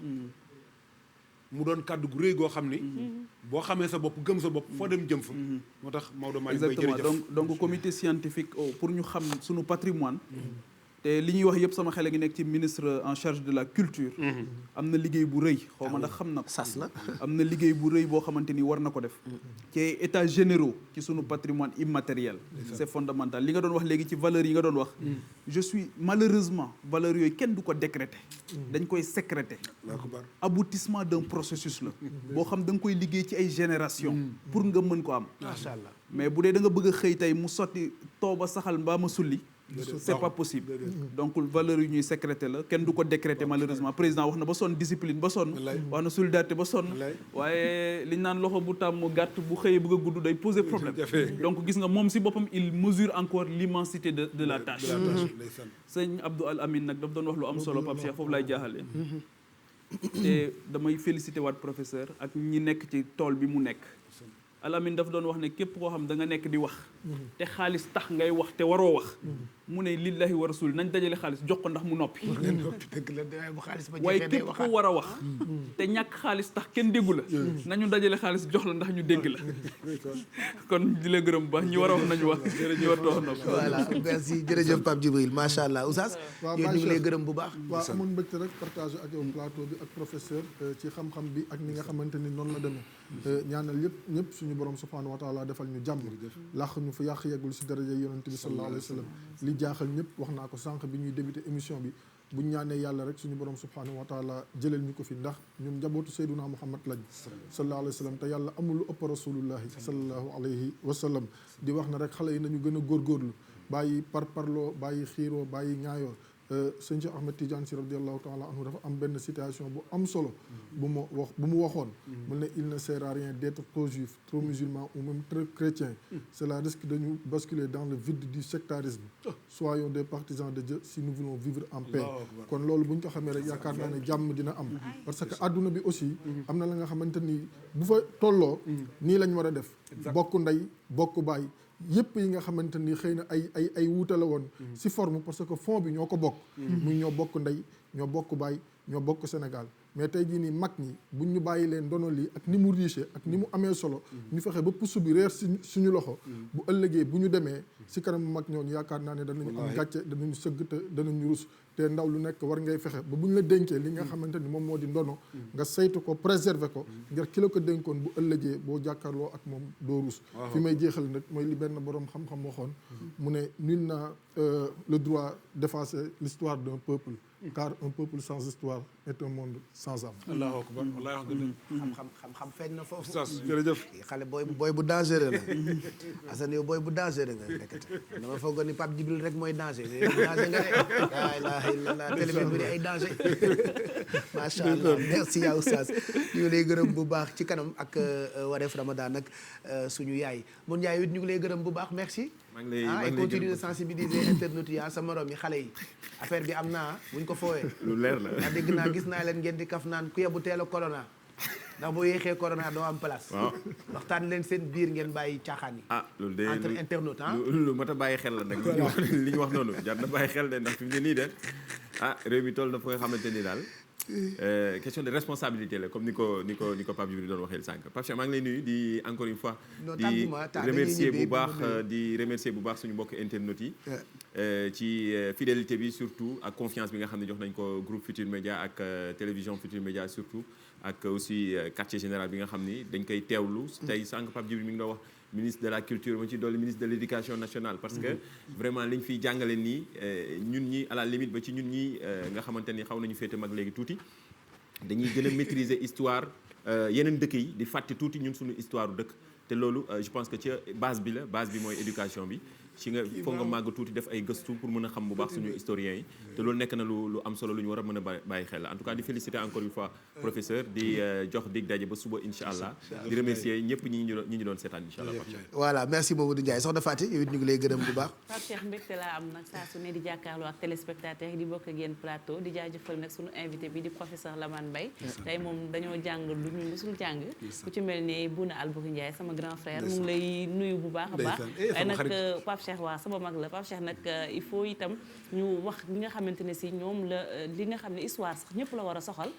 F: mu doon kàddu gu rëy goo xam ni. boo xamee sa bopp gëm sa bopp foo dem jëm fa. moo tax Maodo Malick Mbaye jërëjëf
D: exactement donc comité scientifique pour ñu xam sunu patrimoine te li ñuy wax yëpp sama xel a ngi nekk ci ministre en charge de la culture. am na liggéey bu rëy xaw ma ndax xam na ko.
C: sas na
D: am na liggéey bu rëy boo xamante ni war na ko def. ci états généraux ci sunu patrimoine immatériel. c'est fondamental li nga doon wax léegi ci valeurs yi nga doon wax. je suis malheureusement valeurs yooyu kenn du ko décréter. dañ koy sécréter. aboutissement d'un processus la. boo xam da nga koy liggéey ci ay générations. pour nga mën ko am.
C: macha allah
D: mais bu dee da nga bëgg a xëy tey mu sotti too ba saxal mbaa ma sulli. c'est pas possible donc valeurs yu ñuy sécréter la kenn du ko décréter malheureusement président wax na ba sonn discipline ba sonn wax na solidarité ba sonn waaye liñ naan loxo bu tàmm gàtt bu xëyee bëgg a gudd day poser problème donc gis nga moom si boppam il mesure encore l'immensité de la tâche sëñ Abdou Al Amin nag daf doon wax lu am solo Pape Cheikh foofu lay jaaxalee te damay féliciter waat professeur ak ñi nekk ci tool bi mu nekk Al Amin daf doon wax ne képp koo xam da nga nekk di wax te xaalis tax ngay wax te waroo wax mu ne lillahi wa rasul nañ dajale xaalis jox ko ndax mu noppi waaye képp ko war a wax te ñàkk xaalis tax kenn déggu la nañu dajale xaalis jox la ndax ñu dégg la kon di la gërëm ba ñu war a wax nañu wax ñu war a wax noppi
C: voilà merci jërëjëf Pape Djibril macha allah Oustaz yow ñu ngi lay gërëm bu baax
H: waaw amoon mbégte rek partage ak yow plateau bi ak professeur ci xam-xam bi ak ni nga xamante ni noonu la demee ñaanal ñëpp suñu borom subhanahu wa taala defal ñu jàmm làq ñu fa yàq yeggul si daraja yonent bi sallallahu alayhi wa sallam li jaaxal ñëpp wax naa ko sànq bi ñuy débuté émission bi buñ ñaanee yàlla rek suñu borom subhanahu wa taala jëleel ñu ko fi ndax ñun njabootu sayduna muhammad lañ sallallahu alayhi wa sallam te yàlla amul lu ëpp rasulullahi sallallahu alayhi wa sallam di wax na rek xale yi nañu gën a góorgóorlu bàyyi parloo bàyyi xiiroo bàyyi ŋaayoo sëñ Cheikh Ahmed Tidiane Sy radiallahu taala anhu dafa am benn citation bu am solo bu mu waxoon mu ne il ne sert à rien d'être trop juif trop musulman ou même trop chrétien cela risque de nous basculer dans le vide du sectarisme soyons des partisans de Dieu si nous voulons vivre en paix kon loolu bu ñu ko xamee rek yaakaar naa ne jàmm dina am parce que adduna bi aussi am na la nga xamante ni bu fa tolloo nii lañ war a def bokk ndey bokk baay yëpp yi nga xamante ni xëy na ay wuute la woon si forme parce que fond bi ñoo ko bokk muy ñoo bokk ndey ñoo bokk baay ñoo bokk Sénégal mais tey jii nii mag ñi buñ ñu bàyyi leen ndono lii ak ni mu riche ak ni mu amee solo ñu fexe ba pusu bi reer suñu loxo bu ëllëgee bu ñu demee si kanamu mag ñooñu yaakaar naa ne danañu am gàcce danañu sëgg te danañu rus te ndaw lu nekk war ngay fexe ba bu ñu la dénkee li nga xamante ni moom moo di ndono nga saytu ko préserver ko ngir ki la ko dénkoon bu ëllëgee boo jàkkaarloo ak moom doo rus fi may jeexal nag mooy li benn boroom xam-xam waxoon mu ne nul n'a le droit d'effacer l'histoire d'un peuple car un peuple sans histoire est un monde sans âme.
F: allahu akbar wallahi wax nga
C: xam feeñ na foofu.
F: Oustaz jërëjëf.
C: xale booy bu dangereux la. Assane yow booy bu dangereux nga nekkati. dama foog ni Pape Djibril rek mooy danger danger nga de. laa ilaaha illallaah télé bi bëri ay danger. macha allah merci yaa Oustaz. ñu ngi lay gërëm bu baax ci kanam ak wareef Ramadan ak suñu yaay mun yaay it ñu ngi lay gërëm bu baax merci.
I: maa ngi lay
C: et continue de sensibiliser internautes yi sa morom yi xale yi affaire bi am naa buñ ko foowee
I: lu leer la
C: dégg naa gis naa leen ngeen di kaf naan ku yebu teel a corona ndax boo yéexee corona doo am place.
I: waaw
C: waxtaan leen seen biir ngeen bàyyi caaxaan yi.
I: loolu de
C: entre internautes ah.
I: lu mat a bàyyi xel la nag. li ñu wax noonu jar na bàyyi xel de ndax fi mu ne nii de réew mi toll na fa nga xamante ni daal. question de responsabilité la comme ni ko Pape Djibril doon waxee sànq Pape Cheikh maa ngi lay nuyu di encore une fois. di remercier bu baax suñu mbokk internautes yi. ci fidélité bi surtout ak confiance bi nga xam ne jox nañ ko groupe Futur Média ak télévision Futur Média surtout ak aussi quartier général bi nga xam ni dañ koy teewlu. tey sànq Pape Djibril mi ngi doon wax ministre de la culture ma ci dolli ministre de l'éducation nationale. parce que vraiment liñ fiy jàngale nii ñun ñi à la limite ba ci ñun ñi nga xamante ni xaw nañu féete mag léegi tuuti dañuy gën a maîtriser histoire yeneen dëkk yi di fàtte tuuti ñun suñu histoire dëkk. te loolu je pense que ci base bi mooy éducation bi ci nga foog nga màgg tuuti def ay gëstu pour mën a xam bu baax suñu historiens yi te loolu nekk na lu am solo lu ñu war a mën a bàyyi xel en tout cas di féliciter encore une fois professeur di jox dig daje ba suba incha allah di remercier ñëpp ñi ñu doon seetaan incha allah.
C: voilà merci Mamadou Ndiaye soxna Faty yow it ñu ngi lay gërëm bu baax.
G: Pape Cheikh mbégte laa am nag saa su ne di jàkkaarloo ak téléspectateurs yi di bokk ak yéen plateau di jaajëfal nag suñu invité bi di professeur Lamane Mbaye tey moom dañoo jàng lu ñu musul jàng ku ci mel ni Bouna Albouri Ndiaye sama grand frère mu ngi lay nuyu bu baax a baax waaye nag Pape Cheikh waa sama mag la Pape Cheikh nag il faut itam ñu wax li nga xamante ne si ñoom la li nga xam ne histoire sax ñëpp la war a soxal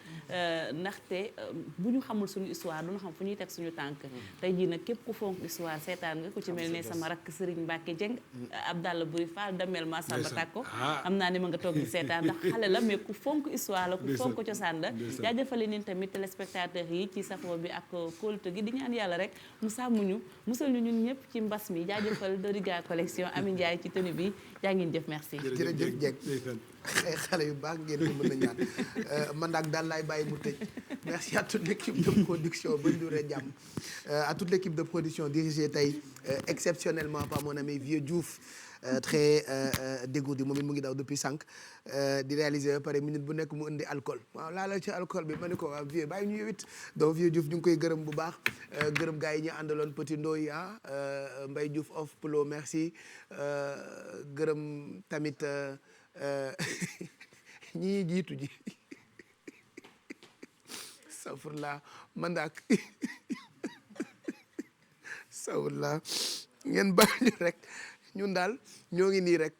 G: ndaxte bu ñu xamul suñu histoire duñu xam fu ñuy teg suñu tànk tey jii nag képp ku fonk histoire seetaan nga ku ci mel ne sama rakk Serigne Mbacke Dieng Abdallah Buri Fall Damel Massamba Takko am naa ni ma nga toog di seetaan ndax xale la mais ku fonk histoire la ku fonk cosaan la jaajëfale nin tamit téléspectateurs yi ci safo bi ak kóolute gi di ñaan yàlla rek mu sàmmuñu musal ñu ñun ñëpp ci mbas mi jaajëfal Doriga collection Amin Ndiaye ci tenue bi jaa ngeen jëf merci.
C: jërëjëf Dieng xale yu baax ngeen ko mën a ñaan man nag daal laay bàyyi mu tëj merci à toute l'équipe de production ba Ndouré Jàmm à toute l'équipe de production dirigée tey exceptionnellement par mon ami Vieux Diouf très dégourdi moom it mu ngi daw depuis sànq di réaliser ba pare minute bu nekk mu indi alcool waaw laala ci alcool bi ma ni ko waaw Vieux bàyyi ñu yowit donc Vieux Diouf ñu ngi koy gërëm bu baax gërëm gars yi ñu àndaloon Petit Ndoy Mbaye Diouf of Plo merci gërëm tamit ñi jiitu ji safurla mandak sawurla ngeen baal ñu rek ñun daal ñoo ngi nii rek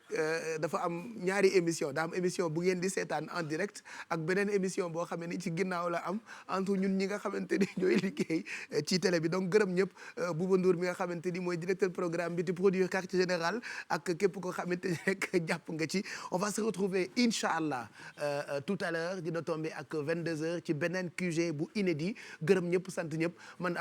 C: dafa am ñaari émission daa am émission bu ngeen di seetaan en direct ak beneen émission boo xamee ni ci ginnaaw la am entre ñun ñi nga xamante ni ñooy liggéey ci télé bi donc gërëm ñëpp Bouba Ndour mi nga xamante ni mooy directeur programme bi di produire quartier général ak képp koo xamante ni rek jàpp nga ci on va se retrouver incha allah tout à l'heure dina tomber ak 22h ci beneen QG bu inédit gërëm ñëpp sant ñëpp man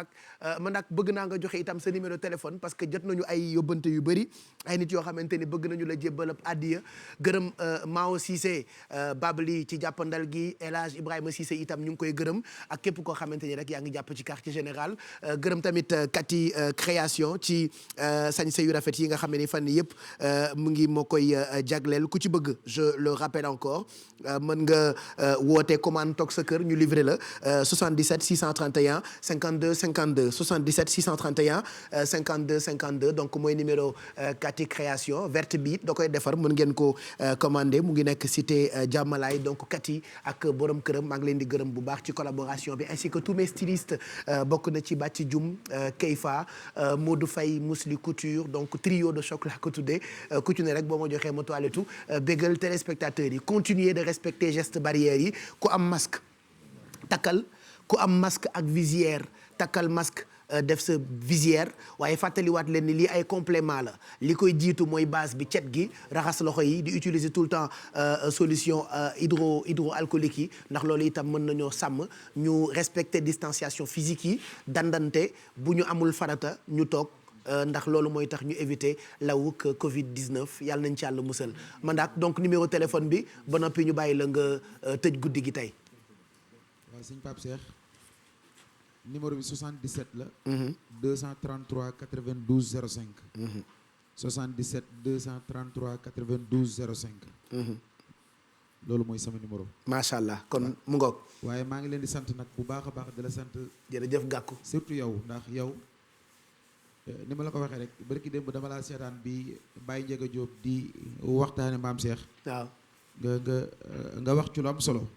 C: ak bëgg naa nga joxe itam sa numéro téléphone parce que jot nañu ay yóbbante yu bëri ay nit yoo xamante ni bëgg nañu la jébbalab addiya gërëm Mao Cissé Babli ci jàppandal gi El Hadj Ibrahima Cissé itam ñu ngi koy gërëm ak képp koo xamante ni rek yaa ngi jàpp ci quartier général gërëm tamit Kati création ci sañse yu rafet yi nga xam ne ni fan yëpp mu ngi moo koy jagleel ku ci bëgg je le rappelle encore mën nga woote commande toog sa kër ñu livré la 77 631 52 52 77 631 52 52 donc mooy numéro Kati création verte bi da koy defar mën ngeen ko commander mu ngi nekk cité Diamalaye donc Kati ak borom këram maa ngi leen di gërëm bu baax ci collaboration bi ainsi que tous mes stylistes bokk na ci Bàcci Dioum Keifa Modou Faye Mousli Couture donc trio de choc laa ko tuddee ku ci ne rek boo ma joxee ma toilette bégal téléspectateurs yi continuer de respecter gestes barrières yi ku am masque takkal ku am masque ak visière takkal masque def sa visière waaye fàttaliwaat leen ni lii ay complément la li koy jiitu mooy base bi cet gi raxas loxo yi di utiliser tout le temps solution hydroalcoolique yi ndax loolu itam mën nañoo sàmm ñu respecter distanciation physique yi dandante bu ñu amul farata ñu toog ndax loolu mooy tax ñu éviter lawuk Covid 19 yàlla nañ ci yàlla musal man daak donc numéro téléphone bi ba noppi ñu bàyyi la nga tëj guddi gi tey.
J: waaw sëñ Pape Cheikh numéro bi 77 la. 233 92 05. 77 233 92 05. loolu mooy sama numéro.
C: macha allah kon mu ngoog.
J: waaye maa ngi leen di sant nag bu baax a baax di la sant.
C: jërëjëf Gakou.
J: surtout yow ndax yow ni ma la ko waxee rek barki démb dama laa seetaan bi Baye Ndiaga Diop di waxtaane maam Cheikh.
C: waaw
J: nga wax ci lu am solo.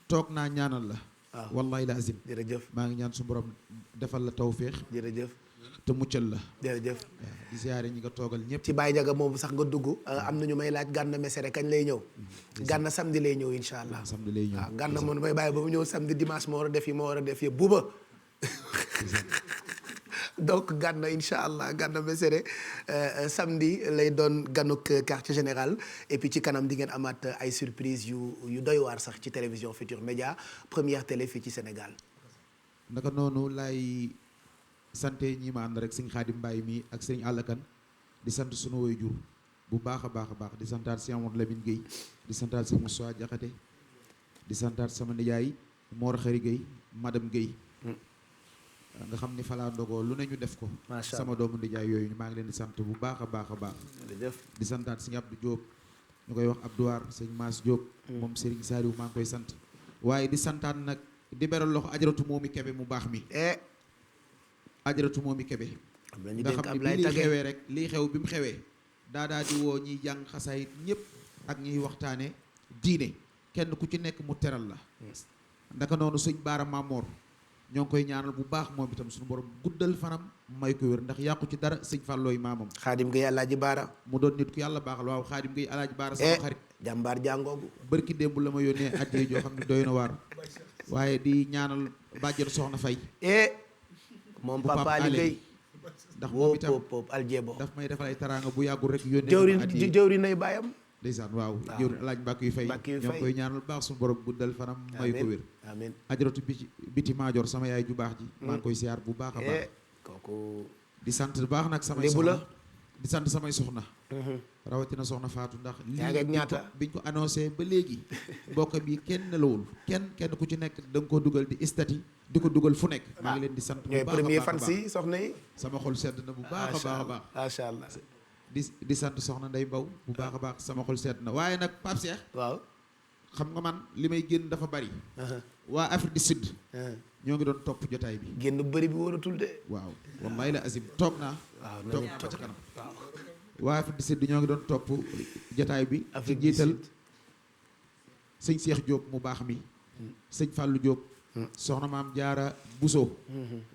J: toog naa ñaanal la.
C: waaw
J: wallahi la azim
C: jërëjëf
J: maa ngi ñaan su borom defal la tawféex
C: jërëjëf
J: te muccal la
C: jërëjëf
J: di ziare ñi nga toogal ñëpp
C: ci Baye Ndiaga moomu sax nga dugg am na ñu may laaj Gana Messere kañ lay ñëw Gana samedi lay ñëw insha allah
J: samedi lay ñëw
C: waaw Gana moom may bàyyi ba mu ñëw samedi dimanche moo war a def yi moo war a def yi buba donc Gana incha allah Gana Messere samedi lay doon ganuk quartier général et puis ci kanam di ngeen amaat ay surprise yu doy waar sax ci télévision Futur Média première télé fii ci Sénégal.
J: naka noonu lay sante ñi ma ànd rek sëñ Xaadim Mbaye mi ak sëñ Àllakan di sant sunu waajur bu baax a baax di santaat sëñ Amadou Lamine Gueye di santaat sëñ Moussa Diakhaté di santaat sama nijaay Mor Xari Gueye madame Gueye nga xam ni falaa ndogoo lu ne ñu def ko sama doomu nijaay yooyu maa ngi leen di sant bu baax a baax di santaat sëñ Abdou Diop ñu koy wax Abdouar sëñ Mass Diop moom Serigne Saliou maa ngi koy sant waaye di santaat nag di beral loxo ajaratu moomi kebe mu baax mi ajaratu moomi kebe nga xam ne bi lii xewee rek lii xew bi mu xewee daa di woo ñiy jàng xasaayit ñëpp ak ñiy waxtaane diine kenn ku ci nekk mu teral la ndaka noonu sëñ Baara Mamor ñoo ngi koy ñaanal bu baax moom itam suñu borom guddal fanam may ko wér ndax yàqu ci dara sëñ Fallooy maamam
C: Xaadim Gueye Alaaji Baara
J: mu doon nit ku yàlla baaxal waaw Xaadim Gueye Alaaji Baara sama xarit
C: jàmbaar jàngoogu
J: bërki démb la ma yónnee addiyee joo xam ne doy na waar waaye di ñaanal bàjjen soxna Fay
C: moom papa Ali Gueye
J: ndax moom itam
C: aljebo
J: daf may defal ay taraanga bu yàggul rek yónnee
C: jëwri nay bàyyam
J: ndeysaan waaw jëwri alaaj mbàkk yu fay ñoo ngi koy ñaanal baax suñu borom guddal fanam may ko wér
C: amiin
J: ajaratu biti maajoor sama yaay ju baax ji maa ngi koy siyaar bu baax a baax
C: kooku
J: di sant bu baax nag samay soxna di sant samay soxna rawatina soxna Faatu ndax lii biñ ko annoncé ba léegi mbokk bi kenn nelawul kenn ku ci nekk da nga ko dugal di istati di ko dugal fu nekk maa ngi leen di sant bu baax a baax
C: premier fan si soxna yi
J: sama xol sedd na bu baax a baax
C: macha allah
J: di sant soxna Ndey Mbaw bu baax a baax sama xol sedd na waaye nag Pape Cheikh
C: waaw
J: xam nga man li may génn dafa bari waa Afrique du Sud ñoo ngi doon topp jotaay bi
C: génn bëri bi wóoratul de
J: waaw wallaay la azim toog naa toog ba ca kanam waa Afrique du Sud ñoo ngi doon topp jotaay bi ci jiital sëñ Cheikh Diop mu baax mi sëñ Fallou Diop soxna maam Jaara Bousso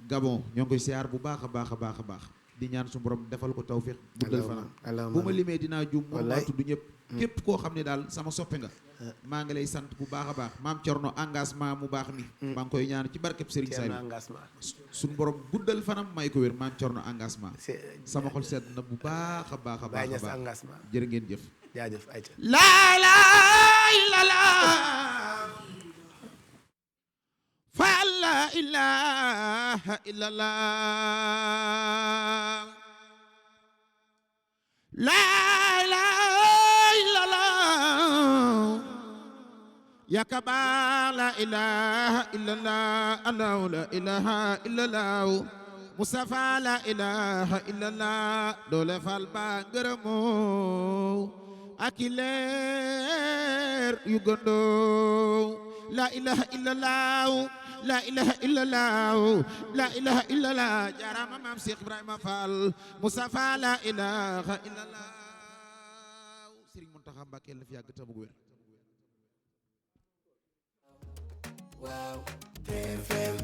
J: Gabon ñoo ngi koy siyaar bu baax a baax di ñaan su borom defal ko tawfiq guddal fanam bu ma limee dinaa juum moom maa tudd ñëpp képp koo xam ne daal sama soppe nga maa ngi lay sant bu baax a baax maam Corno engagement mu baax mi maa ngi koy ñaan ci barkeb Serigne Saliou suñu borom guddal fanam may ko wér maam Corno engagement sama xol sedd na bu baax a baax jërë ngeen jëf
C: jaajëf ayca
B: laa ilaaha illallaah fa laa ilaaha illallaah laa ilaaha illallaah yakaba laa ilaaha illallaah allahu laa ilaaha illallaah Mustafa laa ilaaha illallaah doole fal ba ngërëmoo ak leer yu gondoo laa ilaaha illallaah la ilaha illallah la ilaha illallah jarama maam Cheikh Ibrahima Fall Mustafa la ilaha illallah
J: Serigne Mountakha Mbacké la fi yàgg ta bu wér
C: waaw TFM